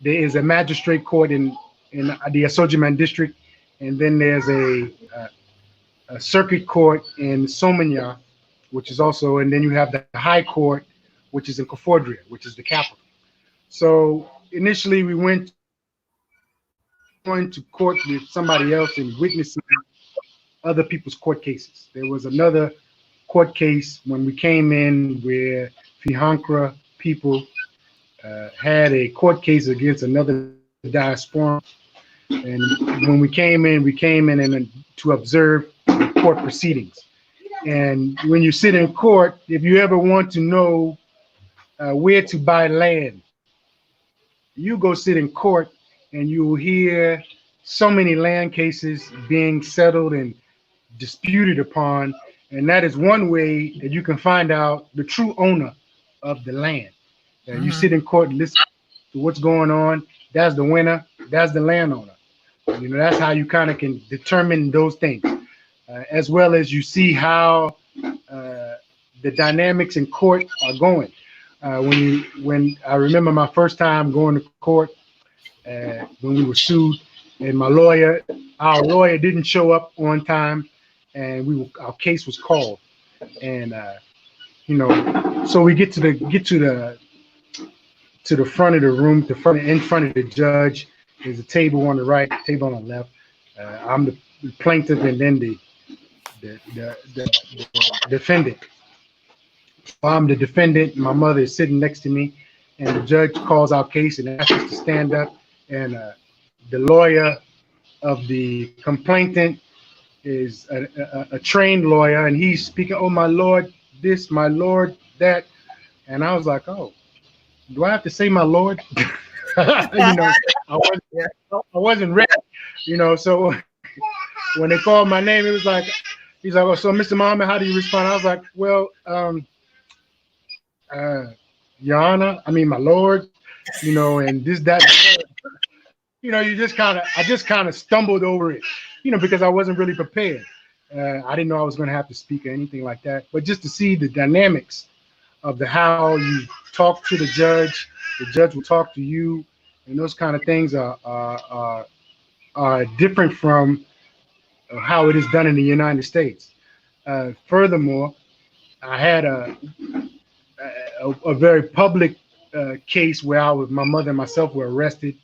is a magistrate court in the Asojiman district, and then there's a circuit court in Somanya, which is also, and then you have the high court, which is in Kofodria, which is the capital. So initially we went going to court with somebody else and witnessing other people's court cases. There was another court case when we came in where Fihankra people had a court case against another diaspora. And when we came in and to observe the court proceedings. And when you sit in court, if you ever want to know where to buy land, you go sit in court and you will hear so many land cases being settled and disputed upon. And that is one way that you can find out the true owner of the land. You sit in court and listen to what's going on. That's the winner. That's the landowner. You know, that's how you kind of can determine those things, as well as you see how the dynamics in court are going. When I remember my first time going to court, when we were sued, and our lawyer didn't show up on time, and our case was called, and so we get to the front of the room, in front of the judge. There's a table on the right, table on the left. I'm the plaintiff, and then the defendant. I'm the defendant. My mother is sitting next to me, and the judge calls our case and asks us to stand up. And the lawyer of the complainant is a trained lawyer, and he's speaking, "Oh, my lord, this, my lord, that." And I was like, "Oh, do I have to say my lord?" I wasn't ready, so when they called my name, it was like, he's like, "Oh, so Mr. Muhammad, how do you respond?" I was like, "Well, Your Honor, my Lord, and this, that, I just kind of stumbled over it, because I wasn't really prepared. I didn't know I was going to have to speak or anything like that, but just to see the dynamics of how you talk to the judge will talk to you, and those kind of things are different from how it is done in the United States. Furthermore, I had a very public case where my mother and myself were arrested,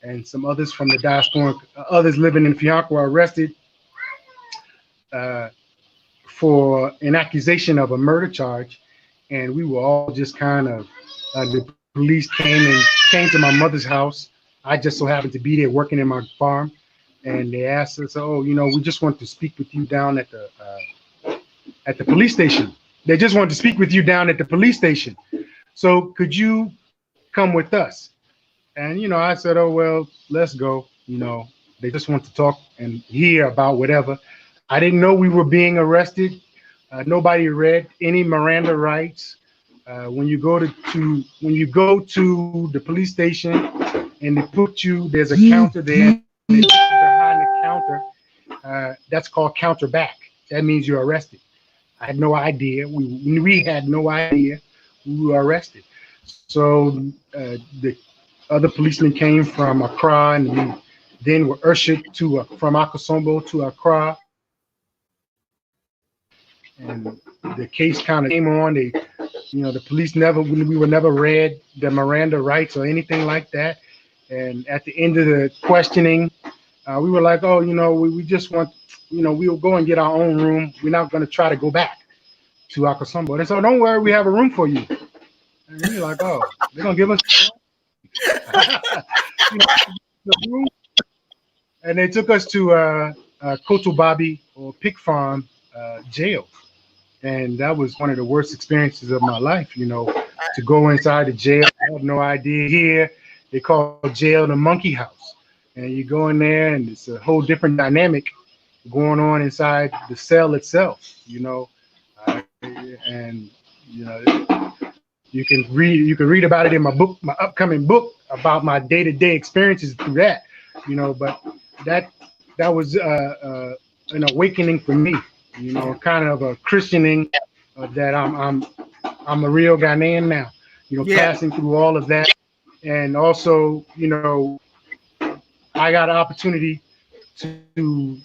and some others from the diaspora, others living in Fianco, were arrested for an accusation of a murder charge, and we were all just kind of the police came to my mother's house. I just so happened to be there working in my farm, and they asked us, "Oh, we just want to speak with you down at the police station." They just wanted to speak with you down at the police station. So could you come with us? And I said, "Oh, well, let's go." They just want to talk and hear about whatever. I didn't know we were being arrested. Nobody read any Miranda rights. When you go to the police station and they put you, there's a counter there. And they put you behind the counter. That's called counter back. That means you're arrested. I had no idea. We had no idea we were arrested. So the other policemen came from Accra, and we then were ushered from Akosombo to Accra. And the case kind of came on. The police we were never read the Miranda rights or anything like that. And at the end of the questioning, we were like, "Oh, we just want, we'll go and get our own room. We're not going to try to go back to Akosombo." And so, "Don't worry, we have a room for you." And we're like, "Oh, they're going to give us the room?" And they took us to Kotobabi, or Pig Farm jail. And that was one of the worst experiences of my life, to go inside the jail. I had no idea. Here, they call jail the monkey house. And you go in there, and it's a whole different dynamic going on inside the cell itself, and you can read about it in my upcoming book, about my day-to-day experiences through that, but that was an awakening for me, kind of a Christianing that I'm a real Ghanaian now, passing through all of that. And also, I got an opportunity to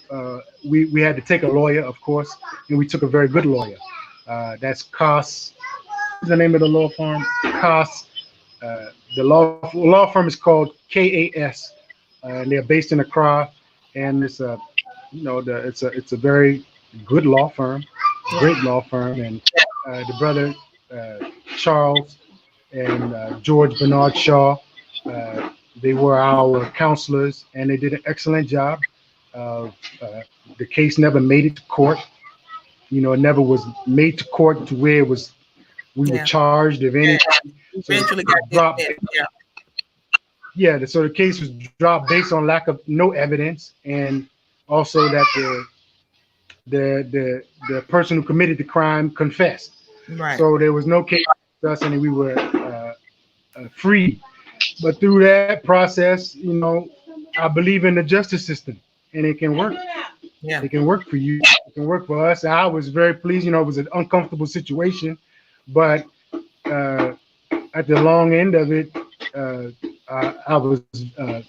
we had to take a lawyer, of course, and we took a very good lawyer. That's COS. What's the name of the law firm? COS. The law firm is called KAS, and they're based in Accra. And it's it's a very good law firm, great law firm. And the brother Charles and George Bernard Shaw. They were our counselors, and they did an excellent job. Uh, the case never made it to court. You know, it never was made to court to where it was we were
Yeah.
charged of
Yeah.
anything. So
Eventually
it
got
dropped.
dismissed. Yeah.
Yeah, so the case was dropped based on lack of no evidence, and also that the person who committed the crime confessed.
Right.
So there was no case against us, and we were free. But through that process, you know, I believe in the justice system, and it can work.
Yeah.
It can work for you. It can work for us. I was very pleased. You know, it was an uncomfortable situation, but uh, at the long end of it, uh, I was uh,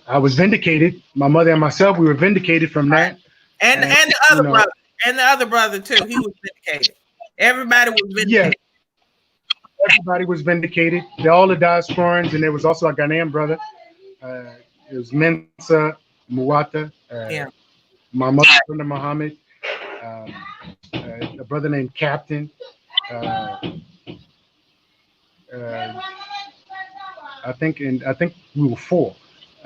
I was vindicated. My mother and myself, we were vindicated from
Right.
that.
And the
you
other
know,
brother. And the other brother too. He was vindicated. Everybody was
yeah,
vindicated.
everybody was vindicated. All the diasporans, and there was also a Ghanaian brother. Uh, it was Mensa Muwata,
Yeah.
my mother, brother Muhammad, um, a brother named Captain. Uh, uh, I think we were four,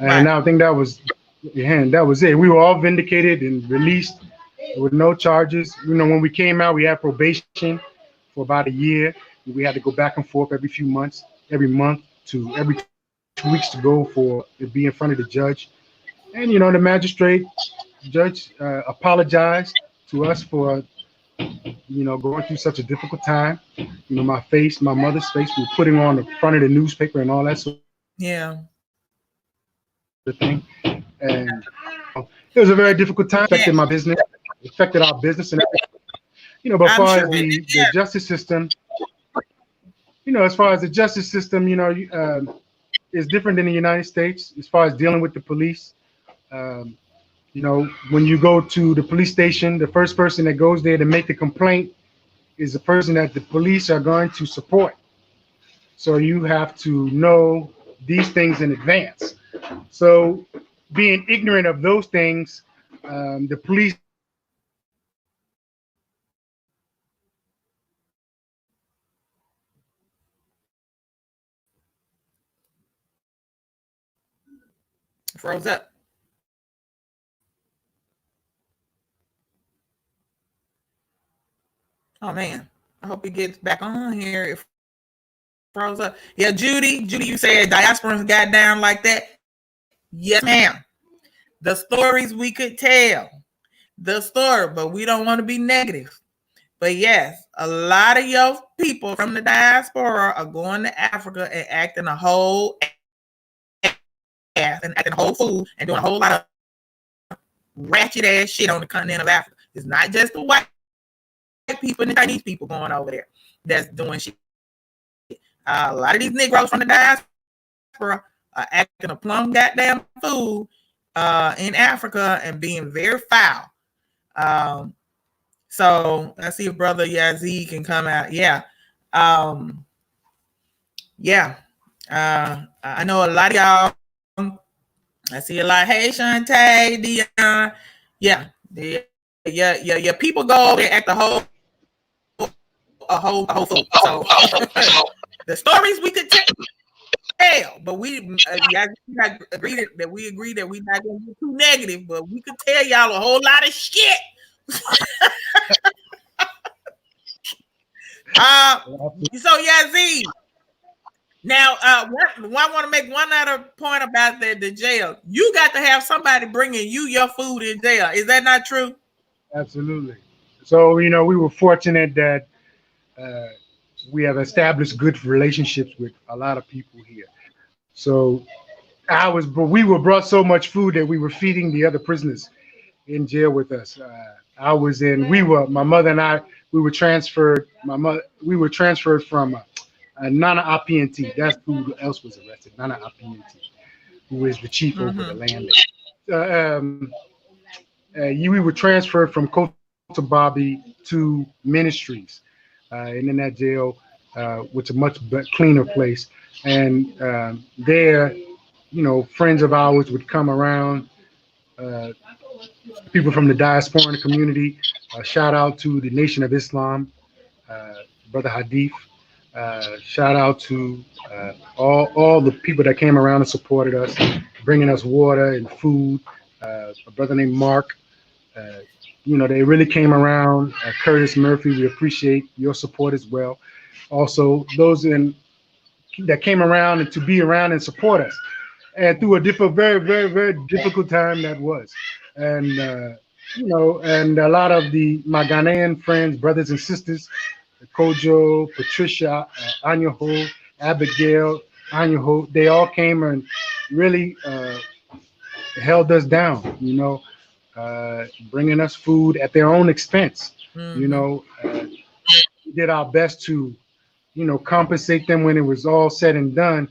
Right.
and I think that was, yeah, and that was it. We were all vindicated and released with no charges. You know, when we came out, we had probation for about a year. We had to go back and forth every few months, every month to every 2 weeks to go for to be in front of the judge. And you know, the magistrate judge apologized to us for going through such a difficult time. You know, my face, my mother's face, we were putting on the front of the newspaper and all that sort
Yeah.
of thing. And it was a very difficult time. It
Yeah.
affected my business, it affected our business and everything. You know, but as
I'm
far
sure
as
it did.
the justice system, as far as the justice system, is different in the United States as far as dealing with the police. Um, when you go to the police station, the first person that goes there to make the complaint is the person that the police are going to support. So you have to know these things in advance. So being ignorant of those things, the police
Froze up. Oh man. I hope he gets back on here. It froze up. Yeah, Judy, you said diasporans got down like that. Yes, ma'am. The stories we could tell. The story, but we don't want to be negative. But yes, a lot of your people from the diaspora are going to Africa and acting a whole ass and acting a whole fool and doing a whole lot of ratchet ass shit on the continent of Africa. It's not just the white people and the Chinese people going over there that's doing shit. A lot of these Negroes from the diaspora are acting a plumb goddamn fool in Africa and being very foul. So let's see if Brother Yazid can come out. Yeah. Yeah. I know a lot of y'all. I see a lot. Hey, Shantae, Dion. Yeah. Yeah. People go there act a whole fool. So the stories we could tell, but we agree that we agree that we're not going to be too negative, but we could tell y'all a whole lot of shit. So Yazid, now I want to make one other point about the jail. You got to have somebody bringing you your food in jail. Is that not true?
absolutely. So we were fortunate that uh, we have established good relationships with a lot of people here. So but we were brought so much food that we were feeding the other prisoners in jail with us. My mother and I, we were transferred. We were transferred from Nana Apienti. That's who else was arrested. Nana Apienti, who is the chief over the land. We were transferred from Bobby to Ministries, and in that jail, which is a much cleaner place. And there, friends of ours would come around. People from the diaspora community. Shout out to the Nation of Islam, Brother Hadith. Shout out to all the people that came around and supported us, bringing us water and food. A brother named Mark. Uh, they really came around. Curtis Murphy, we appreciate your support as well. Also, those that came around and to be around and support us, and through a very, very, very difficult time that was. And and a lot of my Ghanaian friends, brothers and sisters, Kojo, Patricia, Anyaho, Abigail, Anyaho, they all came and really held us down, bringing us food at their own expense. We did our best to, compensate them when it was all said and done.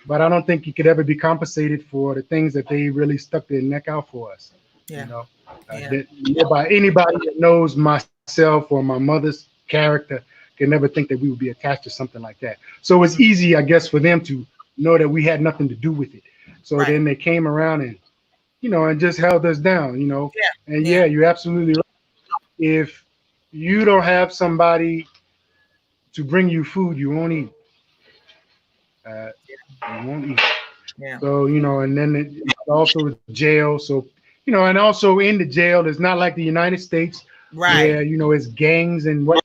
But I don't think you could ever be compensated for the things that they really stuck their neck out for us.
Yeah.
By anybody that knows myself or my mother's character can never think that we would be attached to something like that. So it's easy, I guess, for them to know that we had nothing to do with it. So then they came around and, and just held us down, And you're absolutely right. If you don't have somebody to bring you food, you won't eat. You won't eat.
Yeah.
So, and then it also jail. So, and also in the jail, it's not like the United States where, it's gangs and what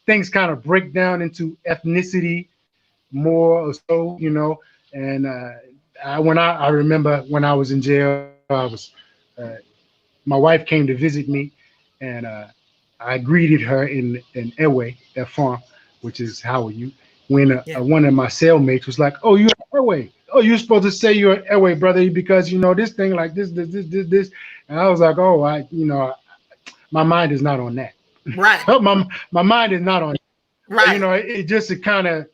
things kind of break down into ethnicity more or so, And I remember when I was in jail, my wife came to visit me, and I greeted her in Ewe, Efon, which is how are you? When one of my cellmates was like, "Oh, you're Ewe. Oh, you're supposed to say you're Ewe, brother, because this thing like this." And I was like, "Oh, my mind is not on that."
Right.
my mind is not on.
Right.
It just to kind of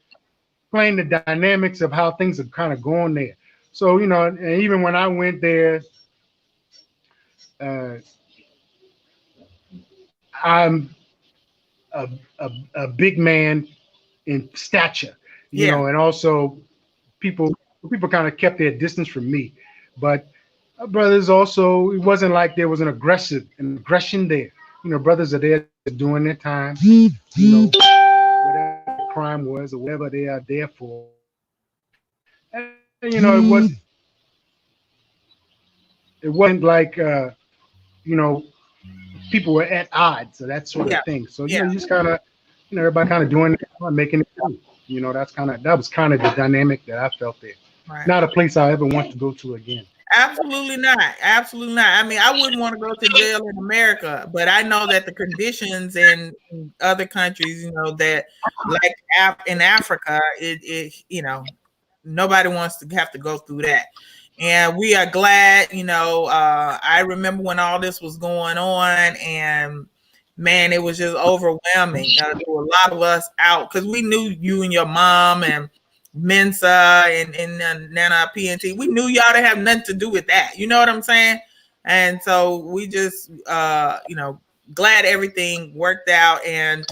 explain the dynamics of how things are kind of going there. So and even when I went there, I'm a big man in stature, and also people kind of kept their distance from me. But brothers also, it wasn't like there was an aggression there. Brothers are there doing their time, whatever the crime was or whatever they are there for. And, it wasn't like people were at odds or that sort of thing. So you just kind of everybody kind of doing it, making it through. That was kind of the dynamic that I felt there. Right. Not a place I ever want to go to again.
Absolutely not. Absolutely not. I mean, I wouldn't want to go to jail in America, but I know that the conditions in other countries, that like in Africa, it nobody wants to have to go through that. And we are glad, I remember when all this was going on, and man, it was just overwhelming. There were a lot of us out because we knew you and your mom and Mensa and Nana PNT. We knew y'all to have nothing to do with that. You know what I'm saying? And so we just, glad everything worked out. And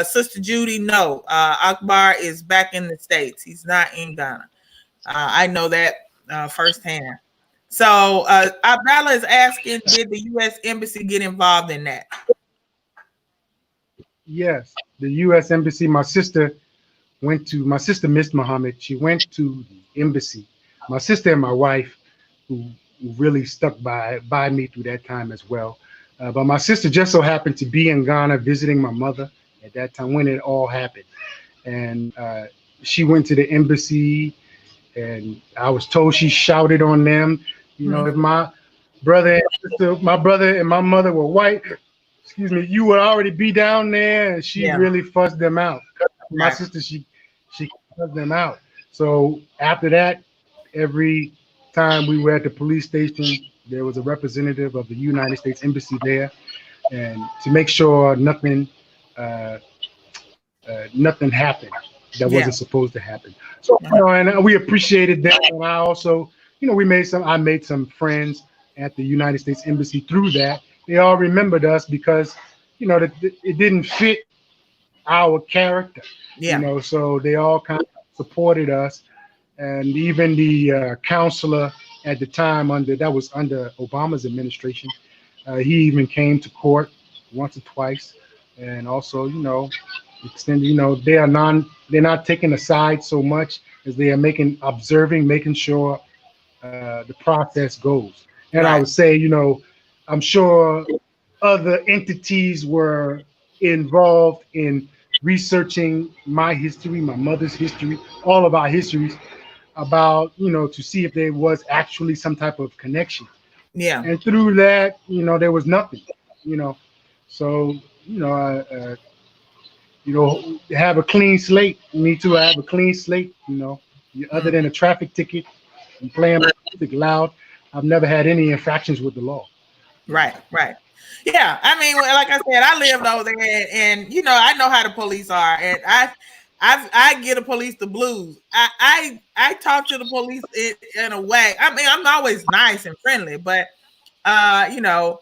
Sister Judy, no, Akbar is back in the States. He's not in Ghana. I know that firsthand. So Abdallah is asking, did the U.S. Embassy get involved in that?
Yes, the U.S. Embassy. My sister missed Muhammad. She went to the embassy. My sister and my wife, who really stuck by me through that time as well. But my sister just so happened to be in Ghana visiting my mother at that time when it all happened. And she went to the embassy, and I was told she shouted on them. If my brother and my mother were white, you would already be down there. And she really fussed them out. My sister, she fussed them out. So after that, every time we were at the police station, there was a representative of the United States Embassy there, and to make sure nothing happened that wasn't supposed to happen. So and we appreciated that. And I also, I made some friends at the United States Embassy through that. They all remembered us because, it didn't fit our character. So they all kind of supported us. And even the counselor at the time that was under Obama's administration, he even came to court once or twice. And also, extended. They're not taking a side so much as they are making sure the process goes. And I
Right.
would say, I'm sure other entities were involved in researching my history, my mother's history, all of our histories about, to see if there was actually some type of connection.
Yeah.
And through that, there was nothing, you know. So, have a clean slate. Me too. I have a clean slate, other than a traffic ticket and playing music loud. I've never had any infractions with the law.
Right, right. Yeah, I mean, like I said, I lived over there, and I know how the police are, and I get the police the blues. I talk to the police in a way. I mean, I'm always nice and friendly, but you know,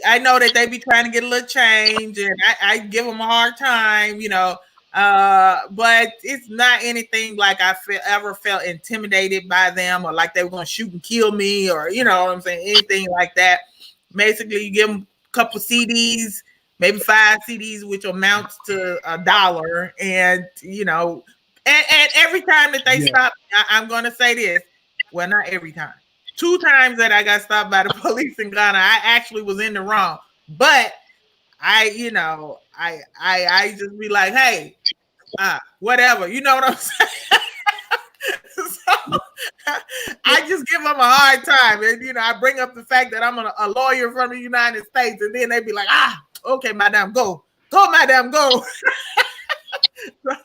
I know that they be trying to get a little change, and I give them a hard time, but it's not anything like ever felt intimidated by them, or like they were going to shoot and kill me, or what I'm saying, anything like that. Basically, you give them a couple CDs, maybe 5 CDs, which amounts to $1, and and every time that they stop, I'm going to say this. Well, not every time. 2 times that I got stopped by the police in Ghana, I actually was in the wrong. But I just be like, hey, whatever. You know what I'm saying? So, I just give them a hard time. And, I bring up the fact that I'm a lawyer from the United States. And then they be like, okay, madam, go. Go, madam, go.
The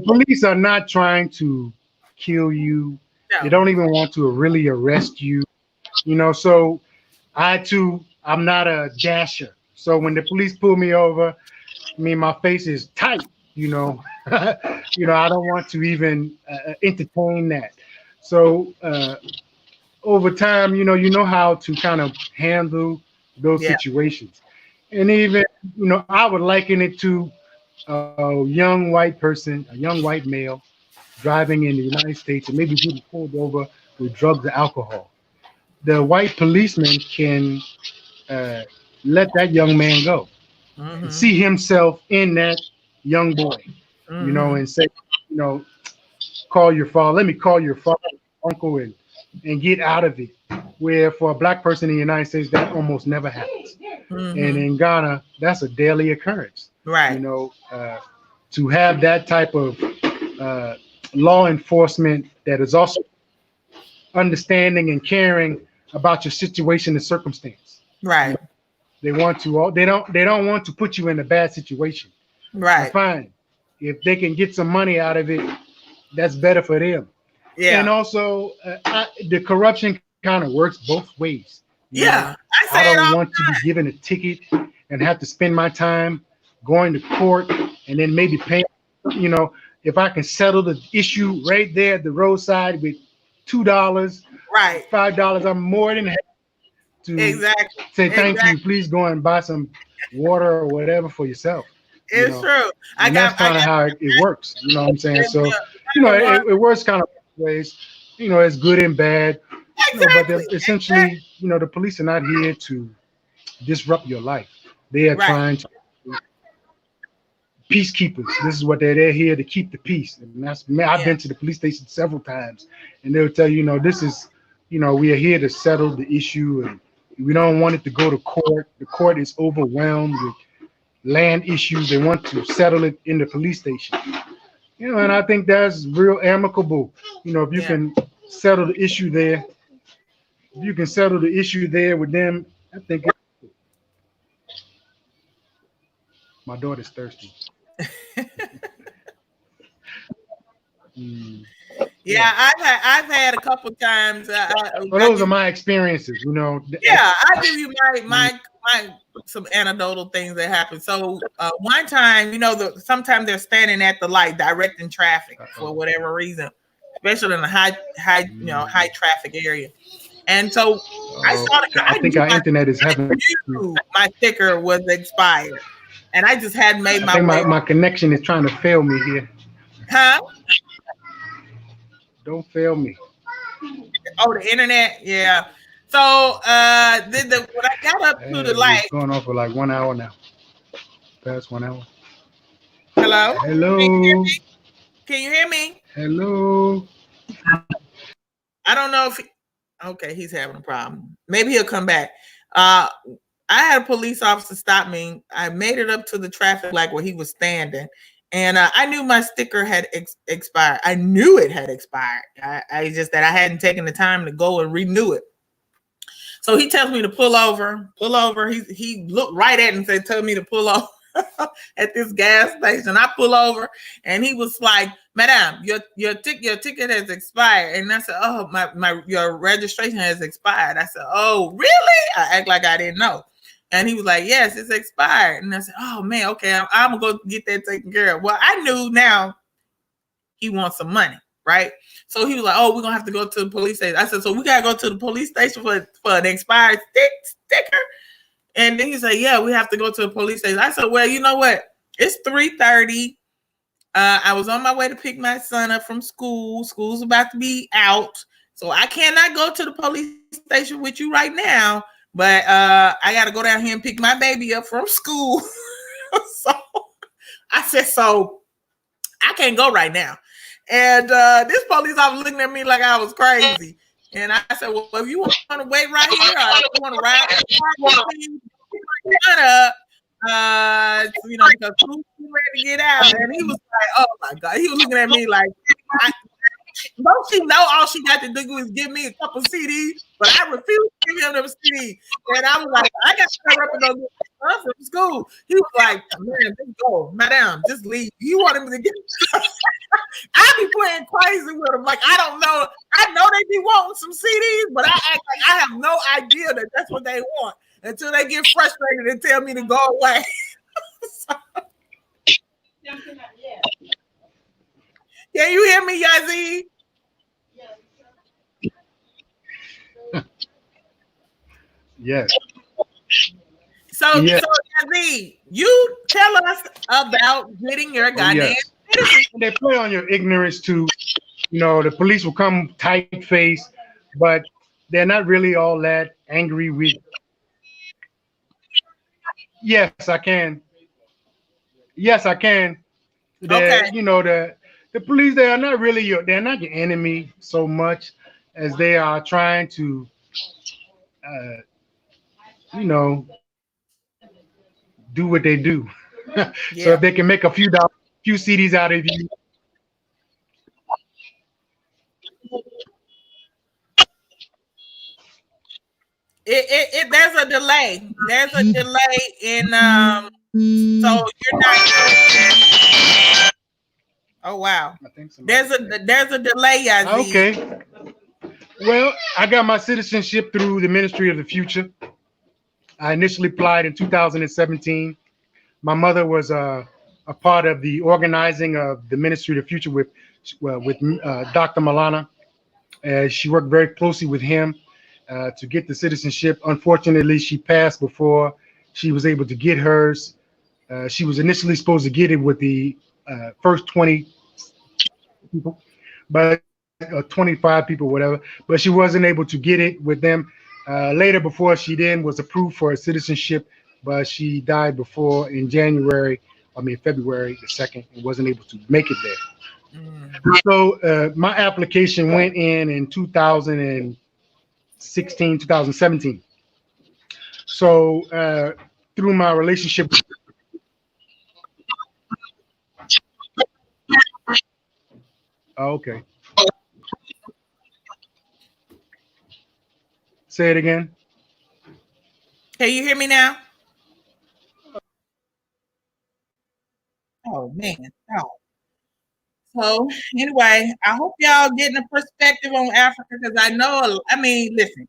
police are not trying to kill you.
No.
They don't even want to really arrest you. So I'm not a dasher. So when the police pull me over, my face is tight, I don't want to even entertain that. So over time, you know how to kind of handle those situations. And even, I would liken it to a young white person, a young white male driving in the United States and maybe getting pulled over with drugs or alcohol. The white policeman can let that young man go and see himself in that young boy, and say, call your father, let me call your father, uncle, and get out of it. Where for a black person in the United States, that almost never happens. And in Ghana, that's a daily occurrence.
Right.
To have that type of law enforcement that is also understanding and caring about your situation and circumstance.
Right.
They don't want to put you in a bad situation.
Right.
Fine. If they can get some money out of it, that's better for them.
Yeah.
And also, the corruption kind of works both ways.
Yeah.
I don't want to be given a ticket and have to spend my time going to court and then maybe pay. If I can settle the issue right there at the roadside with $2,
right,
$5, I'm more than happy to say thank you. Please go and buy some water or whatever for yourself.
It's true.
That's kind of how it works. You know what I'm saying? So, it works kind of ways. It's good and bad. But essentially, the police are not here to disrupt your life. They are trying to peacekeepers. This is what they're here to keep the peace. And I've been to the police station several times, and they'll tell you, this is, we are here to settle the issue, and we don't want it to go to court. The court is overwhelmed with land issues. They want to settle it in the police station. And I think that's real amicable. If you can settle the issue there, with them, I think my daughter's thirsty.
Yeah, I've had a couple times.
Those are my experiences,
Yeah, I give you my some anecdotal things that happen. So one time, sometimes they're standing at the light directing traffic for whatever reason, especially in a high traffic area. And so I saw
I think our internet is having.
My sticker was expired, and I just hadn't made
my connection is trying to fail me here.
Huh?
Don't fail me.
Oh, the internet, yeah. So when I got up to the light,
it's going on for like 1 hour now. past 1 hour.
Hello?
Hello.
Can you hear me?
Hello.
I don't know if okay, he's having a problem. Maybe he'll come back. Uh I had a police officer stop me. I made it up to the traffic light where he was standing, and I knew my sticker had expired. I knew it had expired. I just that I hadn't taken the time to go and renew it. So he tells me to pull over. Pull over. He looked right at me and said, "Tell me to pull over." At this gas station, I pull over, and he was like, "Madam, your ticket has expired." And I said, "Oh, my your registration has expired." I said, "Oh, really?" I act like I didn't know. And he was like, "Yes, it's expired." And I said, "Oh man, okay, I'm gonna go get that taken care of." Well, I knew now he wants some money, right? So he was like, "Oh, we're gonna have to go to the police station." I said, "So we gotta go to the police station for an expired sticker?" And then he said, "Yeah, we have to go to the police station." I said, "Well, you know what? It's 3:30. I was on my way to pick my son up from school. School's about to be out, so I cannot go to the police station with you right now. But I got to go down here and pick my baby up from school." So I said, "So I can't go right now." And this police officer looking at me like I was crazy. And I said, "Well, if you want to wait right here, or if you want to ride up, because who's ready to get out?" And he was like, "Oh my God." He was looking at me like, don't she know all she got to do is give me a couple CDs? But I refused to give him them CDs. And I was like, "I got to hurry up and go get my son from school." He was like, "Man, just go. Madam, just leave." You want him to get I be playing crazy with them. Like, I don't know. I know they be wanting some CDs, but I act like I have no idea that that's what they want until they get frustrated and tell me to go away. So, can you hear me, Yazid?
Yes.
So
Yes.
Yazid, you tell us about getting your
Oh,
Ghanaian
yes.
citizenship.
They play on your ignorance too. The police will come tight face, but they're not really all that angry with. Yes, I can. Yes, I can.
Okay.
The police, they are not really they're not your enemy so much as they are trying to uh, you know do what they do. So if they can
Yeah.
make a few dollars, few CDs out of you.
There's a delay. There's a delay in so you're not oh wow.
I think somebody
There's a
said.
there's a delay, Yazid.
Okay. Well, I got my citizenship through the Ministry of the Future. I initially applied in 2017. My mother was a part of the organizing of the Ministry of the Future with Dr. Malana. She worked very closely with him to get the citizenship. Unfortunately, she passed before she was able to get hers. She was initially supposed to get it with the first 20 people, but 25 people, whatever. But she wasn't able to get it with them. Later, before she then was approved for a citizenship, but she died before in January. I mean February the 2nd, and wasn't able to make it there.
Mm.
So my application went in 2016, 2017. So through my relationship, oh, okay, say it again.
Can you hear me now? Oh man. Oh. So anyway, I hope y'all getting a perspective on Africa because I know I mean, listen,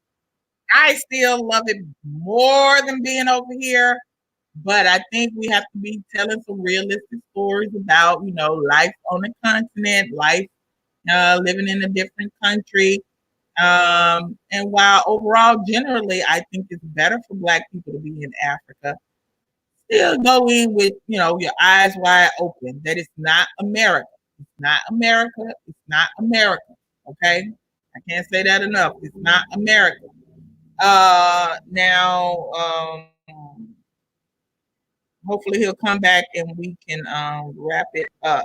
I still love it more than being over here. But I think we have to be telling some realistic stories about, life on the continent, life living in a different country. And while overall, generally, I think it's better for Black people to be in Africa, still go in with, your eyes wide open that it's not America. It's not America. It's not America. Okay. I can't say that enough. It's not America. Now, hopefully he'll come back and we can wrap it up.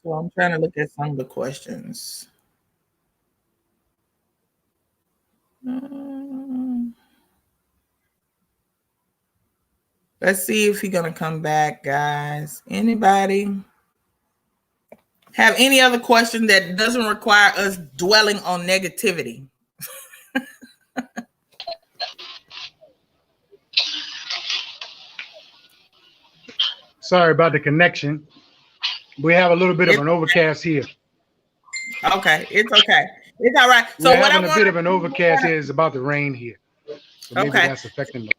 So I'm trying to look at some of the questions. Let's see if he's gonna come back, guys. Anybody have any other question that doesn't require us dwelling on negativity?
Sorry about the connection. We have a little bit of an overcast here.
Okay, it's okay. It's all right. So
we're having a bit of an overcast here. It's about to rain here. So maybe that's affecting the.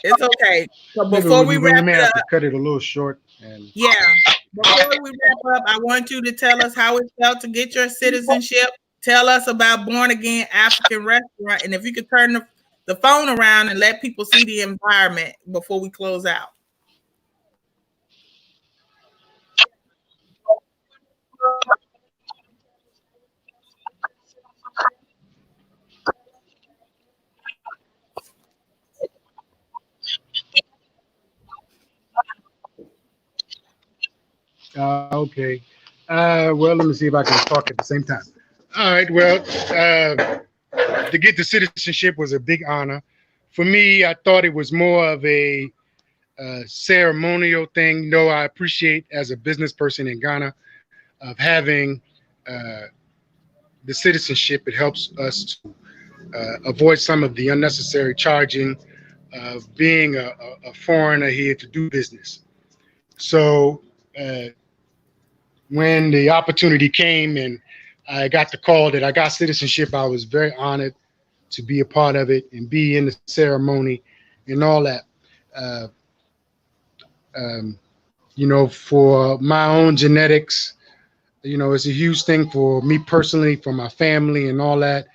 It's okay. So before we
may have to cut it a little short. And
before we wrap up, I want you to tell us how it felt to get your citizenship. Tell us about Born Again African Restaurant, and if you could turn the phone around and let people see the environment before we close out.
Okay. Well, let me see if I can talk at the same time. All right. Well, to get the citizenship was a big honor. For me, I thought it was more of a ceremonial thing. No, I appreciate as a business person in Ghana of having the citizenship. It helps us to avoid some of the unnecessary charging of being a foreigner here to do business. So when the opportunity came and I got the call that I got citizenship, I was very honored to be a part of it and be in the ceremony and all that. For my own genetics, it's a huge thing for me personally, for my family and all that.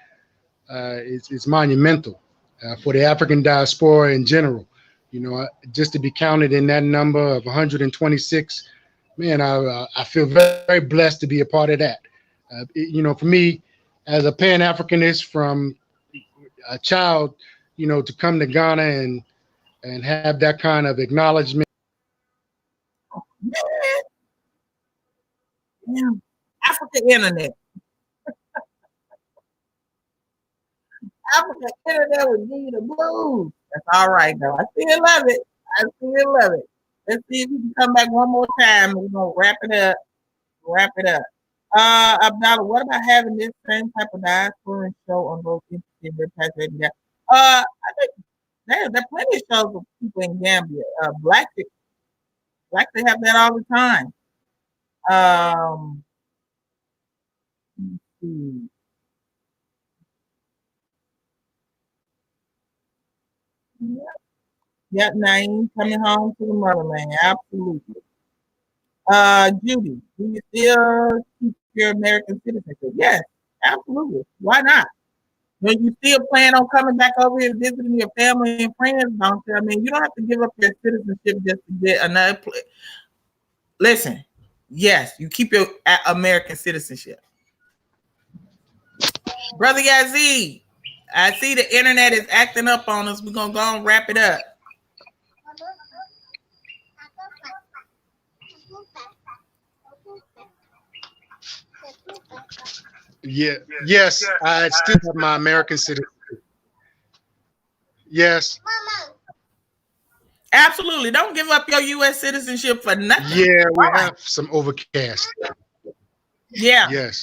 It's monumental for the African diaspora in general. Just to be counted in that number of 126, man, I feel very, very blessed to be a part of that. For me, as a Pan-Africanist from a child, to come to Ghana and have that kind of acknowledgement.
Yeah. Africa Internet. Africa Internet would give you the blues. That's all right, though. I still love it. Let's see if you can come back one more time. We're going to wrap it up. Abdallah, what about having this same type of diaspora show on both interesting repatriation? I think there's plenty of shows with people in Gambia. Black they have that all the time. Let's see. Yep, Naeem coming home to the motherland. Absolutely. Judy, do you still keep your American citizenship? Yes, absolutely. Why not? When you still plan on coming back over here visiting your family and friends, don't you? I mean, you don't have to give up your citizenship just to get another place. Listen, yes, you keep your American citizenship. Brother Yazid, I see the internet is acting up on us. We're going to go and wrap it up.
Yeah. Yes, I still have my American citizenship. Yes.
Absolutely. Don't give up your U.S. citizenship for nothing.
Yeah, we have some overcast.
Yeah.
Yes.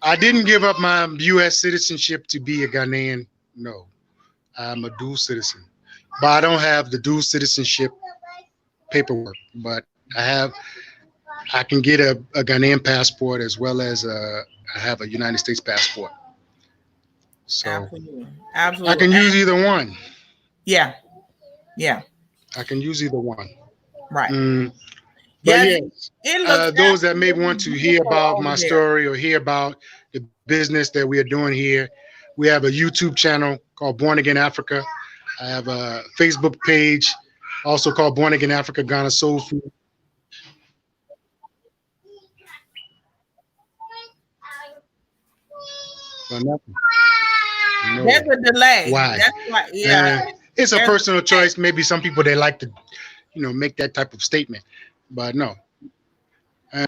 I didn't give up my U.S. citizenship to be a Ghanaian. No, I'm a dual citizen. But I don't have the dual citizenship paperwork. But I can get a Ghanaian passport as well as I have a United States passport. So
absolutely.
I can use either one.
Yeah.
I can use either one.
Right.
But yes, those that may want to hear about my story or hear about the business that we are doing here, we have a YouTube channel called Born Again Africa. I have a Facebook page also called Born Again Africa Ghana Soul Food. But nothing. No.
There's a delay.
Why?
That's why. Yeah.
It's a
There's
personal
delay.
choice. Maybe some people they like to, make that type of statement, but no. Uh,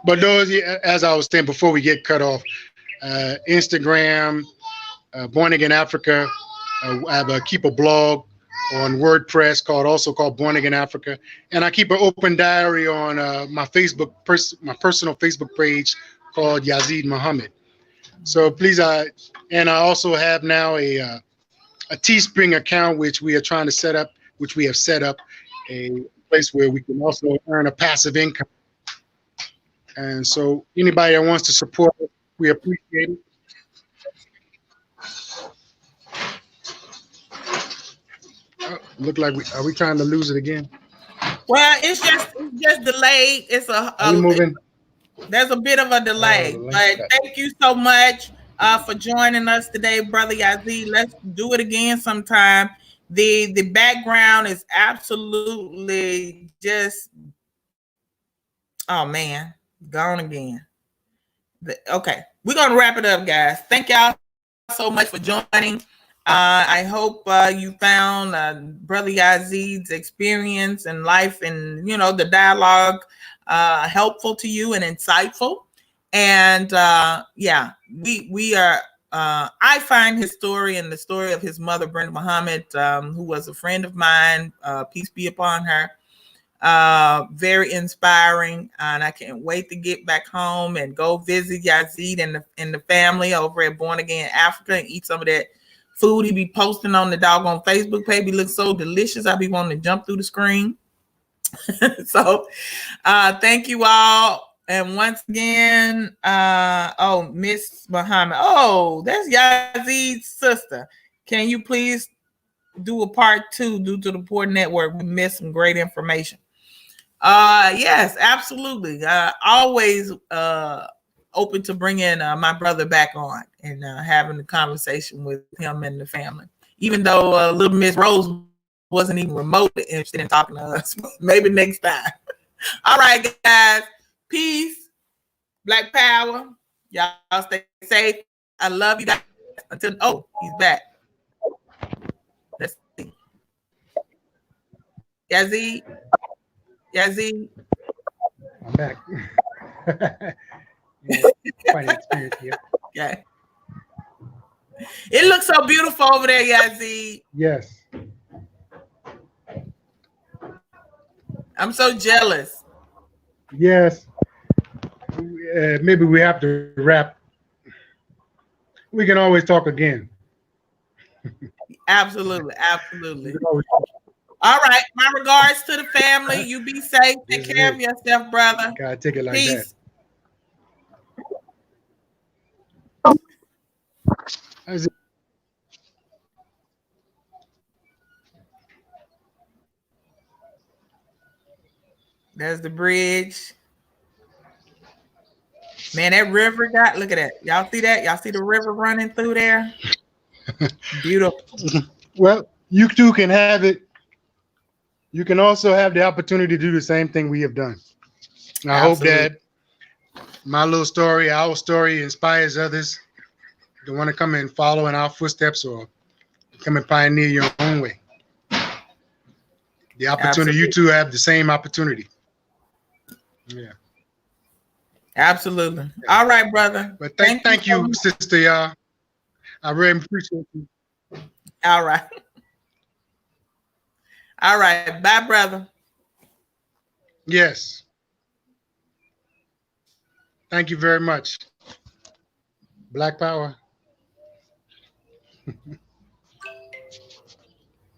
but those, as I was saying before we get cut off, Instagram, Born Again Africa. I have keep a blog on WordPress called Born Again Africa, and I keep an open diary on my my personal Facebook page called Yazid Muhammad. So please, and I also have now a Teespring account which we are trying to set up, which we have set up a place where we can also earn a passive income. And so anybody that wants to support us, we appreciate it. Look like are we trying to lose it again?
Well, it's just delayed. It's
Are you moving?
There's a bit of a delay, but thank you so much for joining us today, Brother Yazid. Let's do it again sometime. The background is absolutely just, oh man, gone again. Okay, we're gonna wrap it up, guys. Thank y'all so much for joining. I hope you found Brother Yazid's experience in life and the dialogue helpful to you and insightful. And yeah, we are. I find his story and the story of his mother, Brenda Muhammad, who was a friend of mine. Peace be upon her. Very inspiring, and I can't wait to get back home and go visit Yazid and the family over at Born Again Africa and eat some of that food he be posting on the doggone Facebook page. He looks so delicious. I be wanting to jump through the screen. So thank you all. And once again, Miss Muhammad. Oh, that's Yazid's sister. Can you please do a part 2 due to the poor network? We missed some great information. Yes, absolutely. Always open to bringing my brother back on and having a conversation with him and the family. Even though little Miss Rose wasn't even remotely interested in talking to us. Maybe next time. All right, guys. Peace. Black power. Y'all stay safe. I love you guys. Until he's back. Let's see. Yazid.
I'm back. Quite an experience here.
Okay. It looks so beautiful over there, Yazid.
Yes.
I'm so jealous.
Yes. Maybe we have to wrap. We can always talk again.
Absolutely. All right. My regards to the family. You be safe. Take care of yourself, brother.
Gotta take it like
Peace.
that.
There's the bridge. Man, that river look at that. Y'all see that? Y'all see the river running through there? Beautiful.
Well, you too can have it. You can also have the opportunity to do the same thing we have done. And I hope that my little story, our story, inspires others to want to come and follow in our footsteps or come and pioneer your own way. The opportunity, you two have the same opportunity. Yeah.
Absolutely. All right, brother.
But thank you, Sister Yaa. I really appreciate you.
All right. All right. Bye, brother.
Yes. Thank you very much. Black Power.